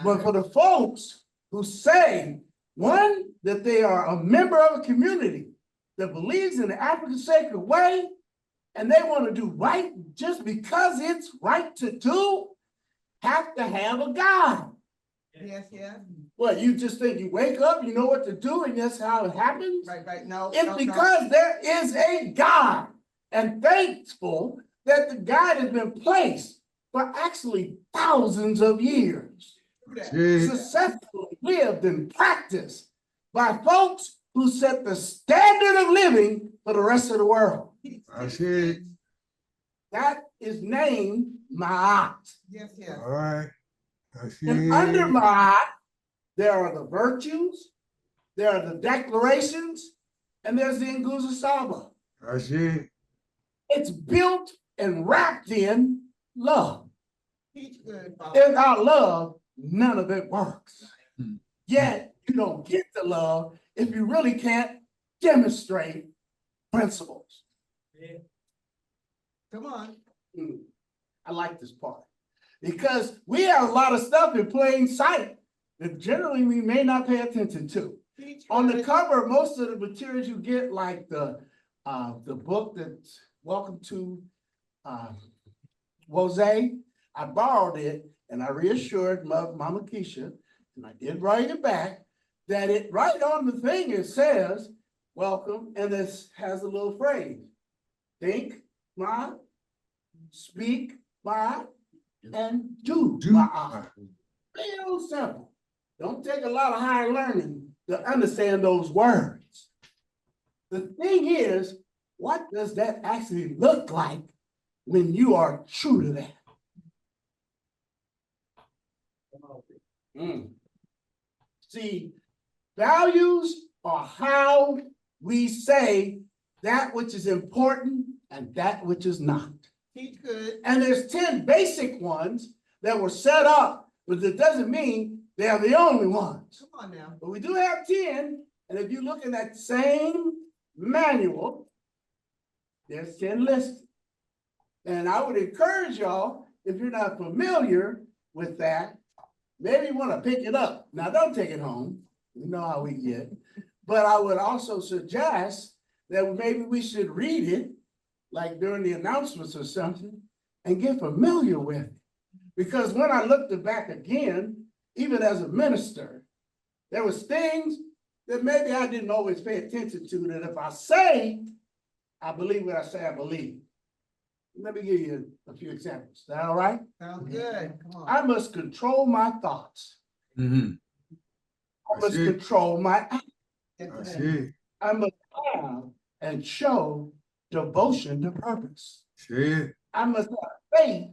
But for the folks who say, one, that they are a member of a community that believes in the African sacred way, and they want to do right just because it's right to do, have to have a God. Yes. What, you just think you wake up, you know what to do, and that's how it happens? Right. No. It's because there is a God, and thankful that the God has been placed for actually thousands of years, successfully lived and practiced by folks who set the standard of living for the rest of the world. I see. That is named Maat. Yes. All right. I see. And under Maat, there are the virtues, there are the declarations, and there's the Nguzo Saba. I see. It's built and wrapped in love. Teach good, Father. Without love, none of it works. Yet, you don't get the love if you really can't demonstrate principles. Come on. I like this part because we have a lot of stuff in plain sight that generally we may not pay attention to. On the cover, most of the materials you get, like the book that's Welcome to Wose, I borrowed it and I reassured Mama Keisha, and I did write it back, that it right on the thing, it says, welcome, and this has a little phrase, think, Maat, speak, Maat, and do, Maat. Real simple. Don't take a lot of higher learning to understand those words. The thing is, what does that actually look like when you are true to that? See, values are how we say that which is important and that which is not. Teach good. And there's 10 basic ones that were set up, but that doesn't mean they're the only ones. Come on now. But we do have 10, and if you look in that same manual, there's 10 listed. And I would encourage y'all, if you're not familiar with that, maybe you want to pick it up. Now, don't take it home. You know how we get. But I would also suggest that maybe we should read it, like during the announcements or something, and get familiar with it. Because when I looked it back again, even as a minister, there was things that maybe I didn't always pay attention to, that if I say, I believe what I say I believe. Let me give you a few examples. Is that all right? Sounds good. Come on. I must control my thoughts. Mm-hmm. I must control my actions. That's it. I must have and show devotion to purpose. That's it. I must have faith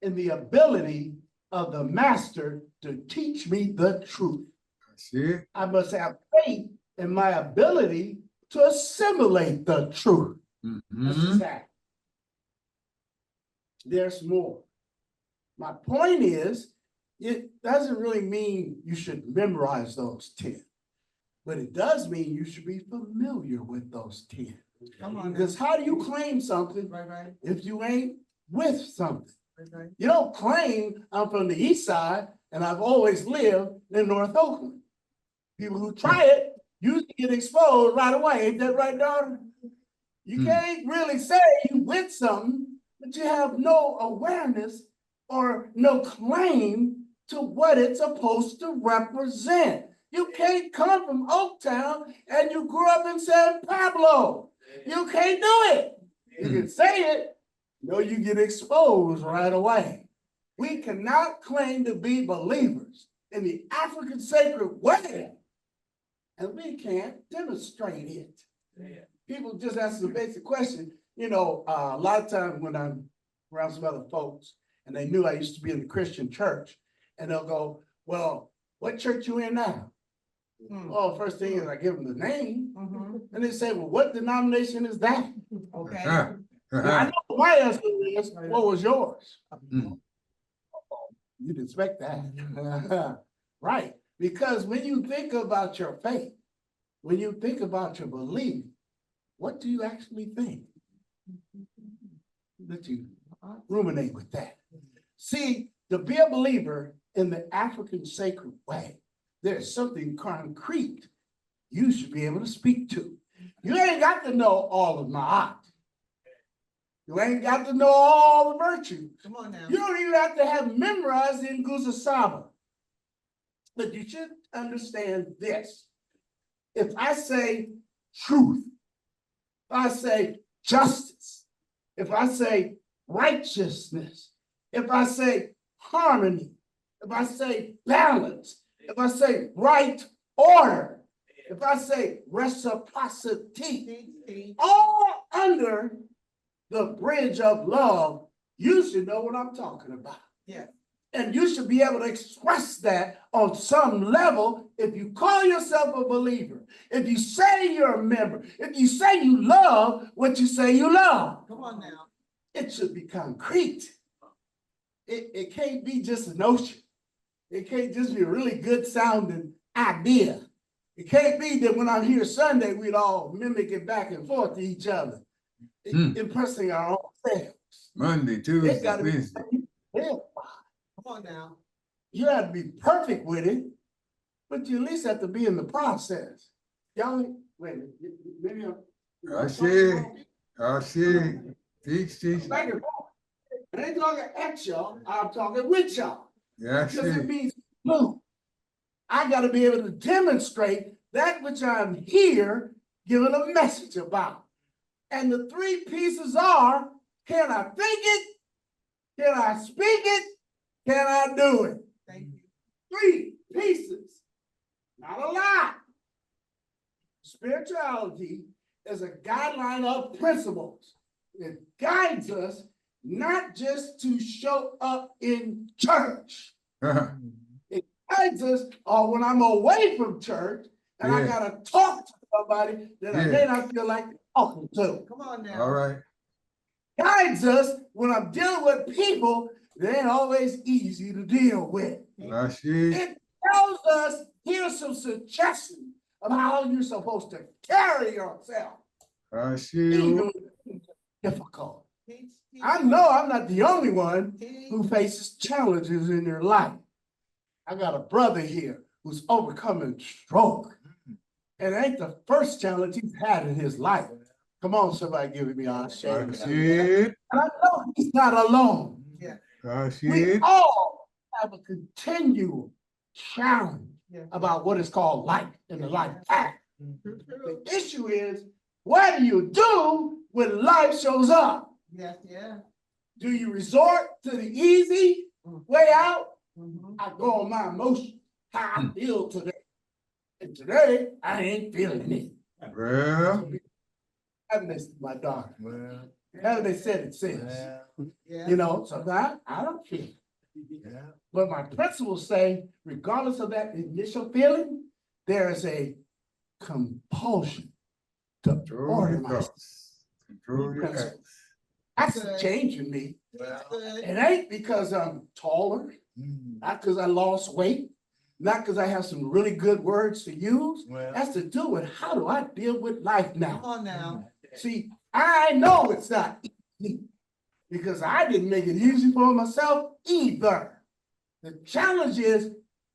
in the ability of the master to teach me the truth. That's it. I must have faith in my ability to assimilate the truth. That's just that. There's more. My point is, it doesn't really mean you should memorize those 10, but it does mean you should be familiar with those 10. Come on. Because how do you claim something Right. if you ain't with something? Right. You don't claim I'm from the east side and I've always lived in North Oakland. People who try it usually get exposed right away. Ain't that right, daughter? You can't really say you with something, but you have no awareness or no claim to what it's supposed to represent. You can't come from Oaktown and you grew up in San Pablo. You can't do it. You can say it, no, you get exposed right away. We cannot claim to be believers in the African sacred way, and we can't demonstrate it. People just ask the basic question. You know, a lot of times when I'm around some other folks and they knew I used to be in the Christian church, and they'll go, well, what church you in now? Well, first thing is I give them the name, and they say, well, what denomination is that? Okay. Now, I know my answer is, what was yours? You didn't expect that. Right, because when you think about your faith, when you think about your belief, what do you actually think? Let you ruminate with that. See, to be a believer in the African sacred way, there's something concrete you should be able to speak to. You ain't got to know all of Maat. You ain't got to know all the virtues. Come on now. You don't even have to have memorized in Nguzo Saba. But you should understand this. If I say truth, if I say justice, if I say righteousness, if I say harmony, if I say balance, if I say right order, if I say reciprocity, all under the bridge of love, you should know what I'm talking about. Yeah. And you should be able to express that on some level if you call yourself a believer, if you say you're a member, if you say you love what you say you love. Come on now. It should be concrete. It can't be just a notion. It can't just be a really good sounding idea. It can't be that when I'm here Sunday, we'd all mimic it back and forth to each other, impressing our own selves. Monday, It Tuesday, gotta be, Wednesday. yeah, Come on now. you have to be perfect with it, but you at least have to be in the process. Y'all, wait, a minute, maybe I see. I see. Teach. back and forth. I ain't talking at y'all, I'm talking with y'all. Yeah, I Because it see. means, look, I gotta be able to demonstrate that which I'm here giving a message about. And the three pieces are, can I think it? Can I speak it? Can I do it? Thank you. Three pieces, not a lot. Spirituality is a guideline of principles. It guides us not just to show up in church. It guides us when I'm away from church and I Yeah. gotta talk to somebody that I may Yeah. not feel like talking to. Come on now. All right. Guides us when I'm dealing with people that ain't always easy to deal with. I see. It tells us, here's some suggestions of how you're supposed to carry yourself, I see. even when it's difficult. Teach, teach, I know I'm not the only one teach. who faces challenges in their life. I got a brother here who's overcoming stroke. And it ain't the first challenge he's had in his life. Come on, somebody give me a I shake. see it. And I know he's not alone. Yeah. I see We it. all have a continual challenge Yeah. about what is called life in the life path. True. The issue is, what do you do when life shows up? Yes, yeah. Do you resort to the easy way out? Mhm. I go on my emotion, how I feel today. And today, I ain't feeling it. Well, Haven't they, my daughter? well, Haven't they said it since? Yeah. You know, sometimes I don't feel it. yeah. But my principles say, regardless of that initial feeling, there is a compulsion to Control order your myself. thoughts. Control your Principle. acts. That's Good. changing me. That's good. It ain't because I'm taller, not because I lost weight, not because I have some really good words to use. Well. That's to do with how do I deal with life Come now. on now. See, I know it's not easy because I didn't make it easy for myself either. The challenge is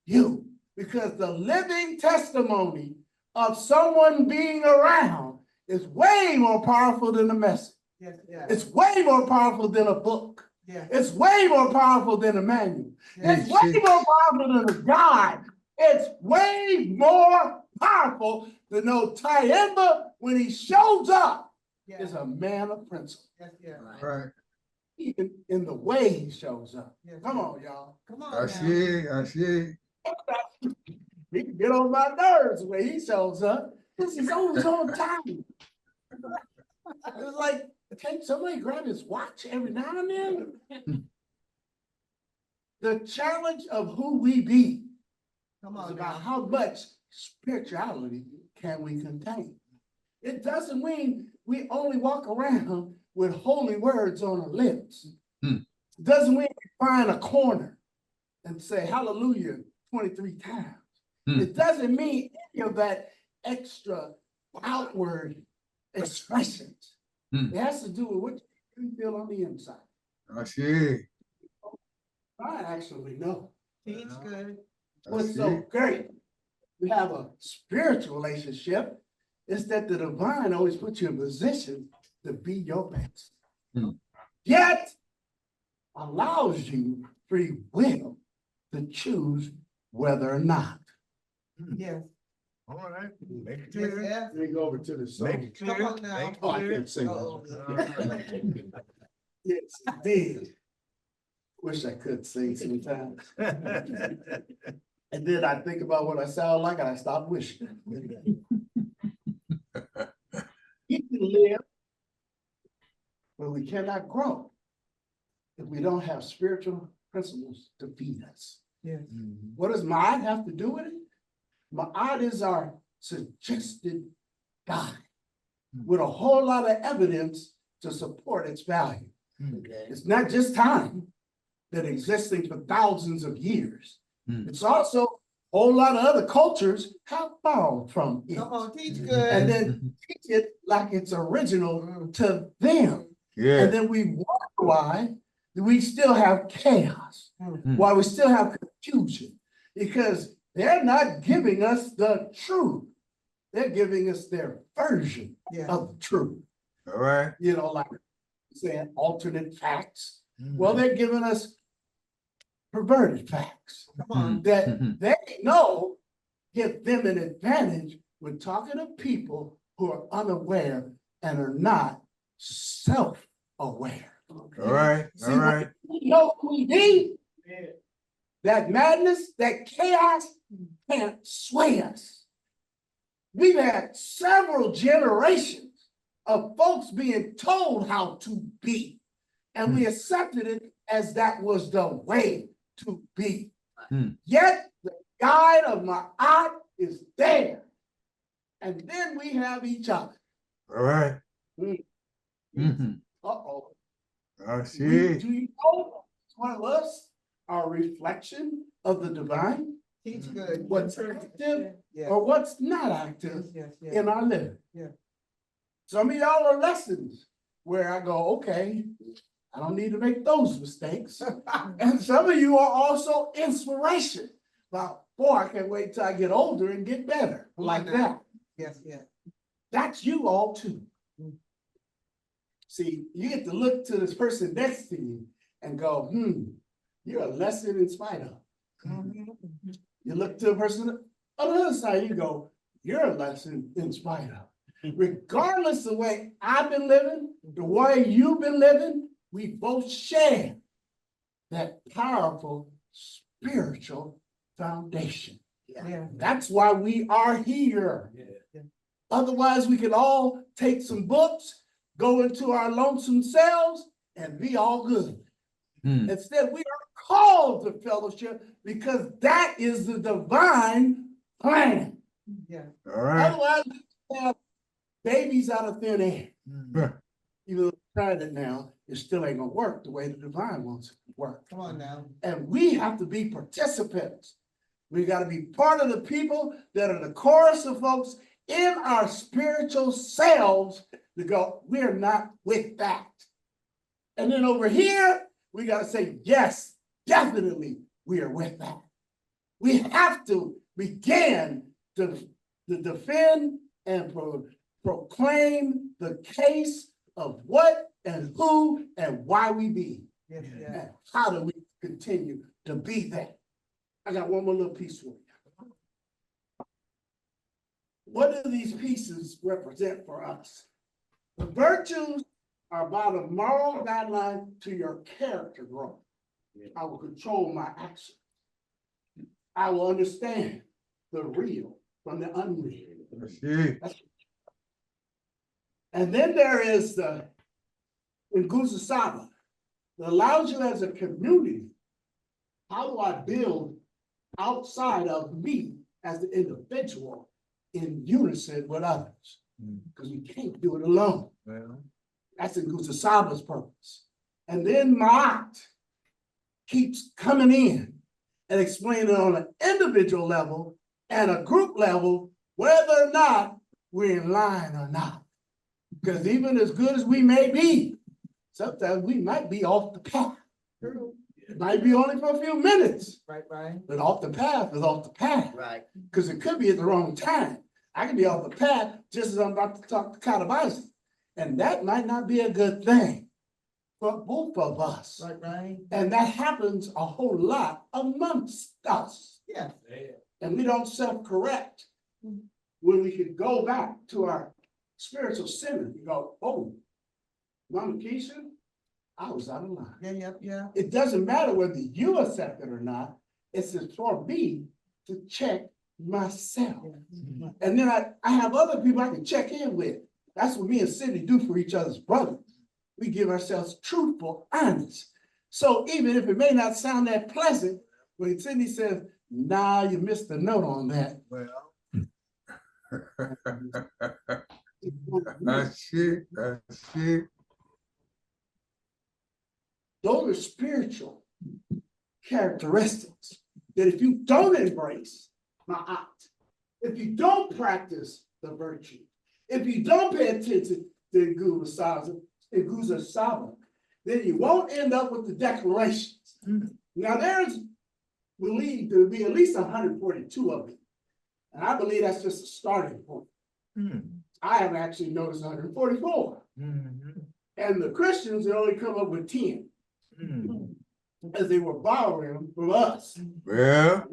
you, because the living testimony of someone being around is way more powerful than a message. Yes, yeah. It's way more powerful than a book. Yeah. It's way more powerful than a manual. It's Yeah. way more powerful than a guide. It's way more powerful than no Tyemba when he shows up Yeah. is a man of principle. Yes, yeah. Right. Even in the way he shows up. Yes, Come yeah. on, y'all. Come on I now. see. I see. He can get on my nerves the way he shows up. Because he's always on time. It's like, can't somebody grab his watch every now and then? The challenge of who we be Come is on about now. how much spirituality can we contain. It doesn't mean we only walk around with holy words on our lips. It doesn't mean we find a corner and say hallelujah 23 times. It doesn't mean any of that extra outward expressions. It has to do with what you feel on the inside. I see. I actually know. Teach good. What's so great, we have a spiritual relationship, is that the divine always puts you in position to be your best. Yet allows you free will to choose whether or not. Yes. All right. Make it Yes, clear. yeah. Let me go over to the song. Make it Come clear. on now. Make it Oh, I clear. can't sing. Uh-oh. Yes, indeed. Wish I could sing sometimes. And then I think about what I sound like and I stop wishing. We can live, but we cannot grow if we don't have spiritual principles to feed us. Yes. What does Maat have to do with it? Maat is our suggested guide with a whole lot of evidence to support its value. It's not just time that existing for thousands of years. It's also whole lot of other cultures have borrowed from it. Come on, teach And good. then teach it like it's original to them. Yeah. And then we wonder why we still have chaos, why we still have confusion, because they're not giving us the truth. They're giving us their version Yeah. of the truth. All right. You know, like saying alternate facts. Well, they're giving us perverted facts Come on. that they know give them an advantage when talking to people who are unaware and are not self-aware. All right. See, All right. we know who we need. That madness, that chaos can't sway us. We've had several generations of folks being told how to be, and we accepted it as that was the way to be. Yet the guide of Maat is there. And then we have each other. All right. Uh-oh. I Do see. you know one of us are a reflection of the divine? Teach good. What's active Yeah. or what's not active Yes, yes. in our living? Yeah. Some of y'all are lessons where I go, okay, I don't need to make those mistakes. And some of you are also inspiration. Well, boy, I can't wait till I get older and get better like that. Yes, yeah. That's you all too. See, you get to look to this person next to you and go, you're a lesson in spite of. You look to the person on the other side, you go, you're a lesson in spite of. Regardless of the way I've been living, the way you've been living, we both share that powerful spiritual foundation. Yeah. That's why we are here. Otherwise, we could all take some books, go into our lonesome selves, and be all good. Instead, we are called to fellowship because that is the divine plan. Yeah. All right. Otherwise, we have babies out of thin air. Even though we tried it now, it still ain't gonna work the way the divine wants it to work. Come on now. And we have to be participants. We got to be part of the people that are the chorus of folks in our spiritual selves to go, we're not with that. And then over here, we got to say, yes, definitely we are with that. We have to begin to defend and proclaim the case of what and who and why we be. Yes, yeah. And how do we continue to be that? I got one more little piece for you. What do these pieces represent for us? The virtues are about a moral guideline to your character growth. I will control my action. I will understand the real from the unreal. I see. And then there is the Nguza Saba that allows you as a community, how do I build outside of me as the individual in unison with others? Because we can't do it alone. Well, That's Nguza Saba's purpose. And then Maat keeps coming in and explaining on an individual level and a group level whether or not we're in line or not. Because even as good as we may be, sometimes we might be off the path. It might be only for a few minutes, Right. but off the path is off the path. Right. Because it could be at the wrong time. I could be off the path just as I'm about to talk to Katabazi. And that might not be a good thing for both of us. Right. And that happens a whole lot amongst us. Yeah. And we don't self-correct when we can go back to our spiritual center. You go, oh, Mama Keisha, I was out of line. Yeah. It doesn't matter whether you accept it or not. It's for me to check myself. And then I have other people I can check in with. That's what me and Cindy do for each other's brothers. We give ourselves truthful, honest. So even if it may not sound that pleasant, when Cindy says, nah, you missed the note on that. well. I see. I see. Those are spiritual characteristics that if you don't embrace, Maat. If you don't practice the virtue, if you don't pay attention to Guza Saba, then you won't end up with the declarations. Now there's believed to be at least 142 of them. And I believe that's just a starting point. I have actually noticed 144. And the Christians, they only come up with 10. As they were borrowing from us. Well,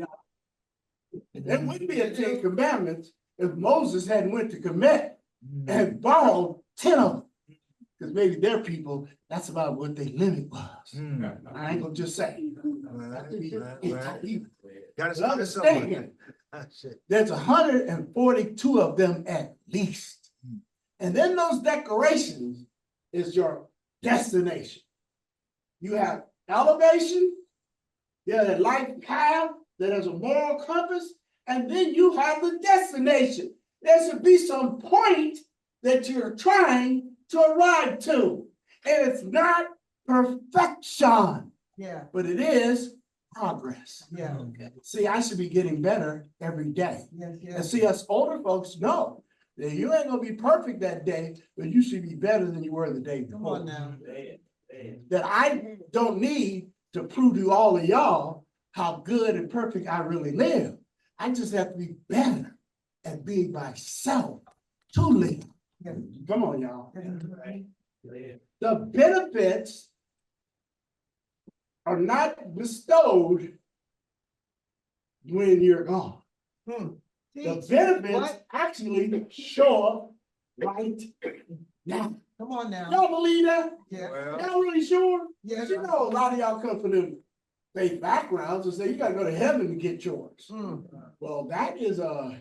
There wouldn't be a 10 commandments if Moses hadn't went to Kemet and borrowed 10 of them. Because maybe their people, that's about what their limit was. I ain't gonna just say. Gotta Understand, there's 142 of them at least. And then those decorations is your destination. You have elevation, you have a life path that has a moral compass, and then you have the destination. There should be some point that you're trying to arrive to. And it's not perfection, Yeah, but it is progress. yeah, See, I should be getting better every day. yes, And yes. see, us older folks know that you ain't gonna be perfect that day, but you should be better than you were the day Come before. on now. That I don't need to prove to all of y'all how good and perfect I really live. I just have to be better at being myself to live. Yeah. Come on, y'all. Yeah. The benefits are not bestowed when you're gone. The Teach. benefits What? actually show up right now. Come on now. Y'all believe that? Yeah, Y'all really sure? yeah. You know, a lot of y'all come from them faith backgrounds and say you gotta go to heaven to get yours. Well, that is a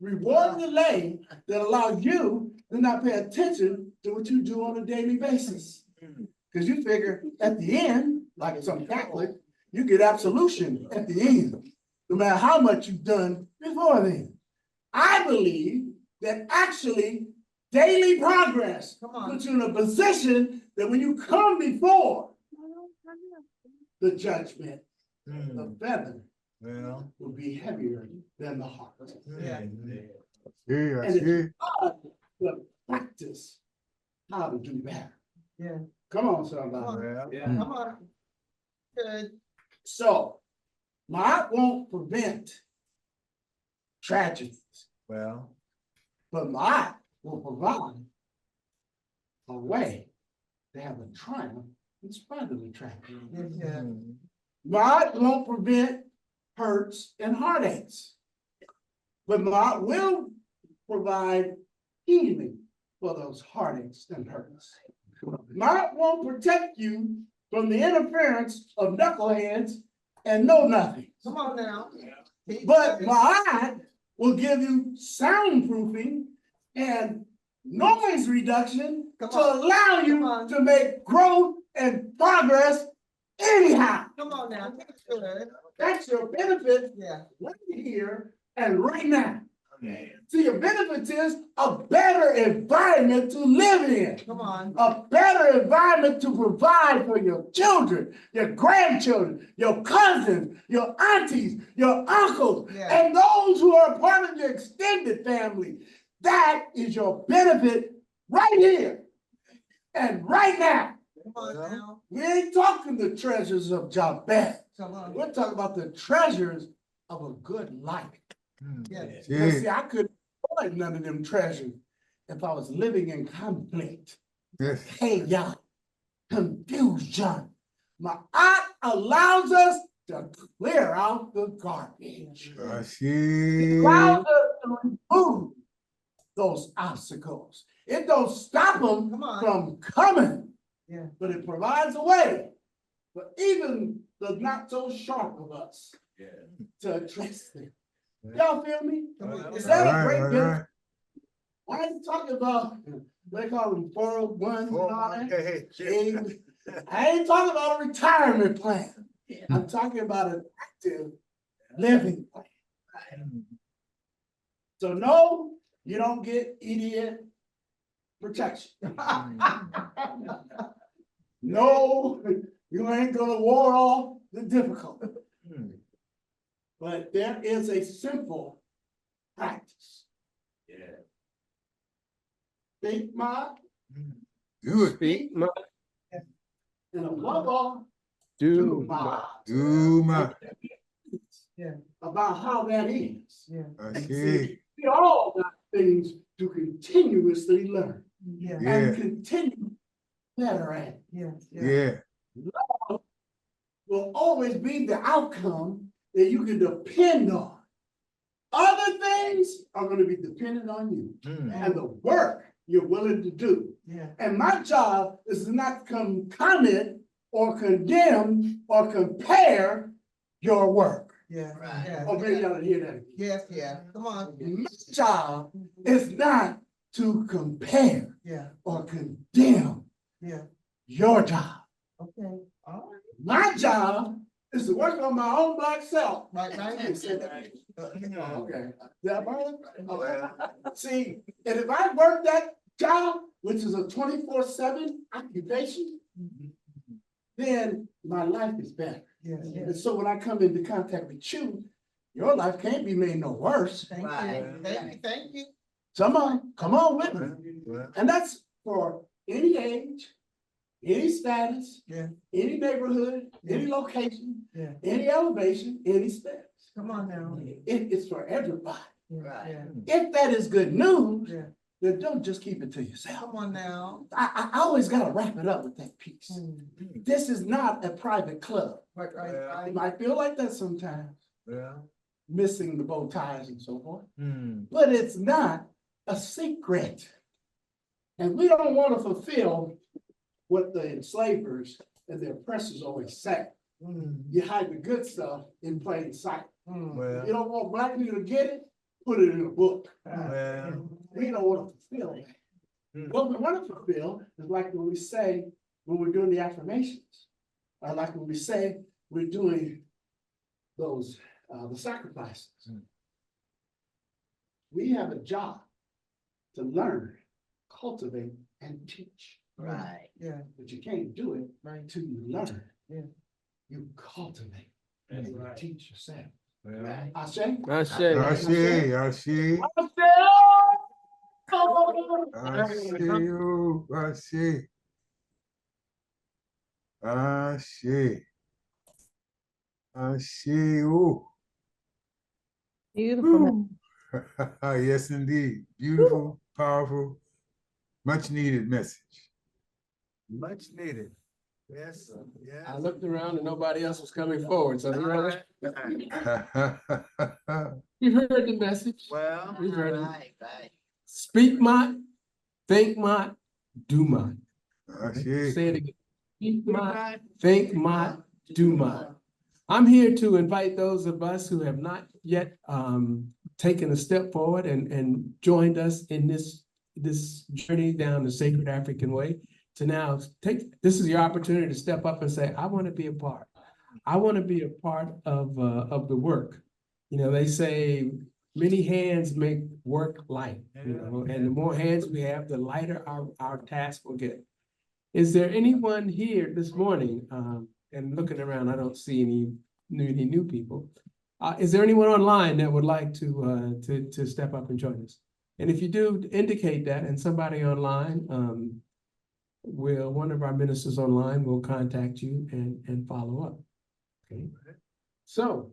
reward delay that allows you to not pay attention to what you do on a daily basis. Because you figure at the end, like some Catholic, you get absolution at the end, no matter how much you've done before then. I believe that actually daily progress Come on. puts you in a position that when you come before the judgment, the feather Well, will be heavier than the heart. Yeah. yeah, I And see. it's hard to practice how to do better. Yeah. Come on, somebody. well, Come on. Good. So, Maat won't prevent tragedies, well, but Maat will provide a way to have a triumph in spite of the tragedy. Yeah. Maat won't prevent hurts and heartaches, but Maat will provide healing for those heartaches and hurts. Maat won't protect you from the interference of knuckleheads and know-nothings. Come on now. Teach. But Maat will give you soundproofing and noise reduction Come to on. allow Come you on. to make growth and progress anyhow. Come on now. Teach good. That's your benefit Yeah. right here and right now. See, your benefit is a better environment to live in. Come on. A better environment to provide for your children, your grandchildren, your cousins, your aunties, your uncles, Yeah. and those who are part of your extended family. That is your benefit right here and right now. Come on now. We ain't talking the treasures of Jabez. Come on. We're talking about the treasures of a good life. Yeah. Because see, I couldn't afford none of them treasures if I was living in conflict, Yes. chaos, confusion. My aunt allows us to clear out the garbage. I see. Allows us to remove those obstacles. It don't stop them Come on. from coming, Yeah. but it provides a way for even the not so sharp of us to address them. Y'all feel me? Come on. Is All that a right, great all benefit? right. I ain't talking about, they call them 401 and all that. I ain't talking about a retirement plan. I'm talking about an active living plan. So no, you don't get idiot protection. No, you ain't gonna ward off the difficult. but there is a simple practice. Yeah. Think, Maat, Do it. Speak, Maat. and above all, Do, Maat. Maat. Do my. About how that is. I see. We all got things to continuously learn Yeah. Yeah. and continue better at. Yeah. Will always be the outcome that you can depend on. Other things are going to be dependent on you and the work you're willing to do. Yeah. And my job is to not comment or condemn or compare your work. Yeah. Oh, maybe y'all didn't hear that. Yes, yeah. Come on. My job is not to compare Yeah. or condemn Yeah. your job. Okay. All right. My job is to work on my own black self. Right, I right. can't say that. Oh, okay. That brother? Okay. See, and if I work that job, which is a 24/7 occupation, then my life is better. Yeah. Yeah. And so when I come into contact with you, your life can't be made no worse. Thank you. Thank you. Thank you. Come on with me. And that's for any age, any status, Yeah. any neighborhood, any location, Yeah. any elevation, any status. Come on now. It's for everybody. Yeah. If that is good news, Yeah. then don't just keep it to yourself. Come on now. I always gotta wrap it up with that piece. Mm. This is not a private club. Right, right, It right. might feel like that sometimes, Yeah. missing the bow ties and so forth, Mm. but it's not a secret. And we don't want to fulfill what the enslavers and the oppressors always say. Mm. You hide the good stuff in plain sight. Mm. If you don't want black people to get it, put it in a book. Well. We don't want to fulfill that. Mm. What we want to fulfill is like when we say, when we're doing the affirmations, or like when we say we're doing those, the sacrifices. Mm. We have a job to learn, cultivate, and teach. Right. Yeah. But you can't do it Right. until you learn. Yeah. You cultivate That's and you right. teach yourself. Right. I say. I see. I see. I see. You. I see. I see. I see you. Beautiful. Yes, indeed. Beautiful, powerful, much needed message. Much needed. Yes, sir. Yes. I looked around and nobody else was coming forward, so you heard the message. Well. We heard it. Right. Speak Maat, think Maat, do Maat. I see. Say it again. Speak Maat, think Maat, do Maat. I'm here to invite those of us who have not yet taken a step forward and joined us in this journey down the sacred African way to now this is your opportunity to step up and say, I want to be a part. I want to be a part of the work. You know, they say many hands make work light, you know, and the more hands we have, the lighter our task will get. Is there anyone here this morning, and looking around, I don't see any new people. Is there anyone online that would like to step up and join us? And if you do, indicate that, and somebody online, one of our ministers online will contact you and follow up. Okay. So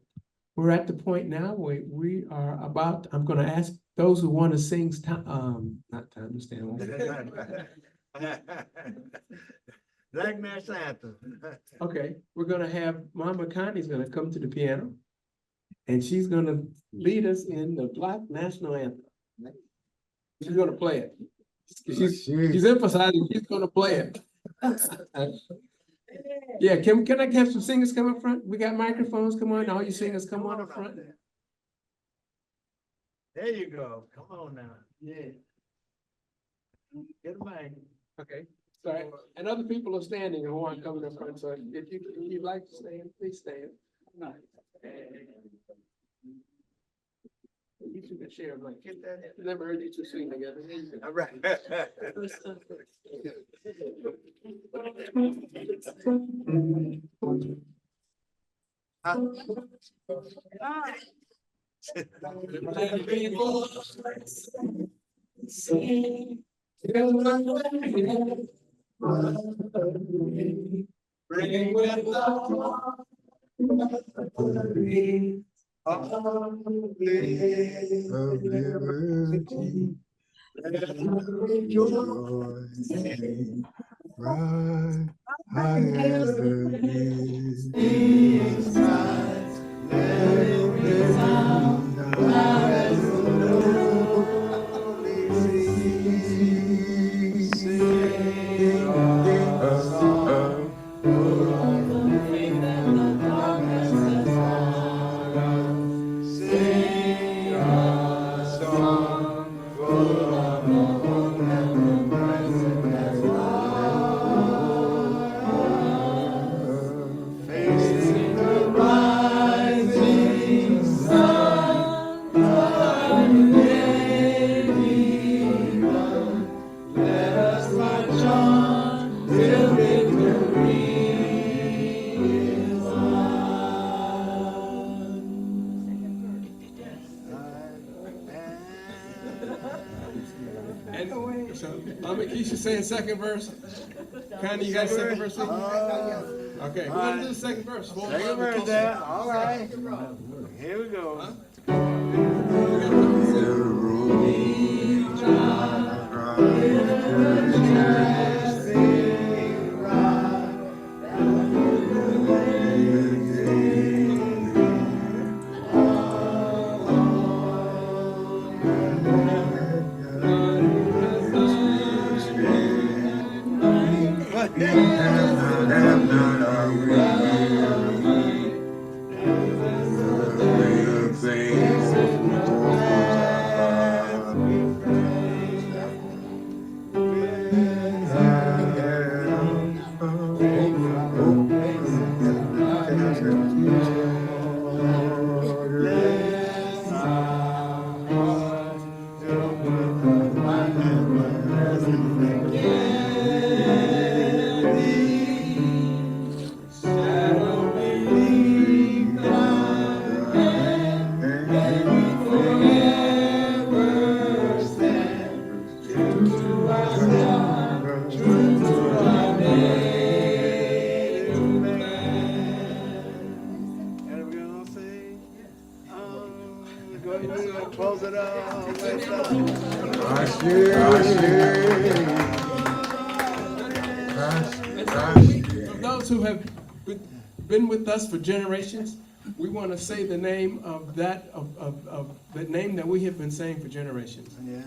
we're at the point now where we are about, I'm going to ask those who want to sing, not time to stand. Black Mass Anthem. Okay, we're gonna have Mama Connie's gonna come to the piano. And she's gonna lead us in the Black National Anthem. She's gonna play it. She's emphasizing she's gonna play it. Yeah, can I have some singers come up front? We got microphones, come on, all you singers come on up front. There you go. Come on now. Yeah. Get a mic. Okay, sorry, and other people are standing who aren't coming up front, so if you'd like to stand, please stand. You two can share, like, get that, never heard you two sing together. All right. Bring with of liberty, rejoicing, right high as the Jesus Christ, let it resound loud as the lonely sea. Sing a song full of the faith and the darkness has gone. Sing a song full of the hope and the present has gone. Facing the rising sun, our day begun. Let us march on till victory is And so, Keisha saying second verse. Connie, you got a second verse? Okay, we're gonna do the second verse. Second verse there, all right. Here we go. Close it out. For those who have been with us for generations, we want to say the name of that name that we have been saying for generations. Yeah.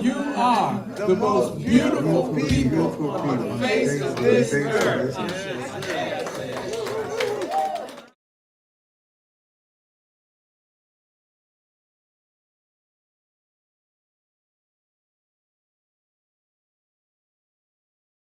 You are the most beautiful people on the face of this earth.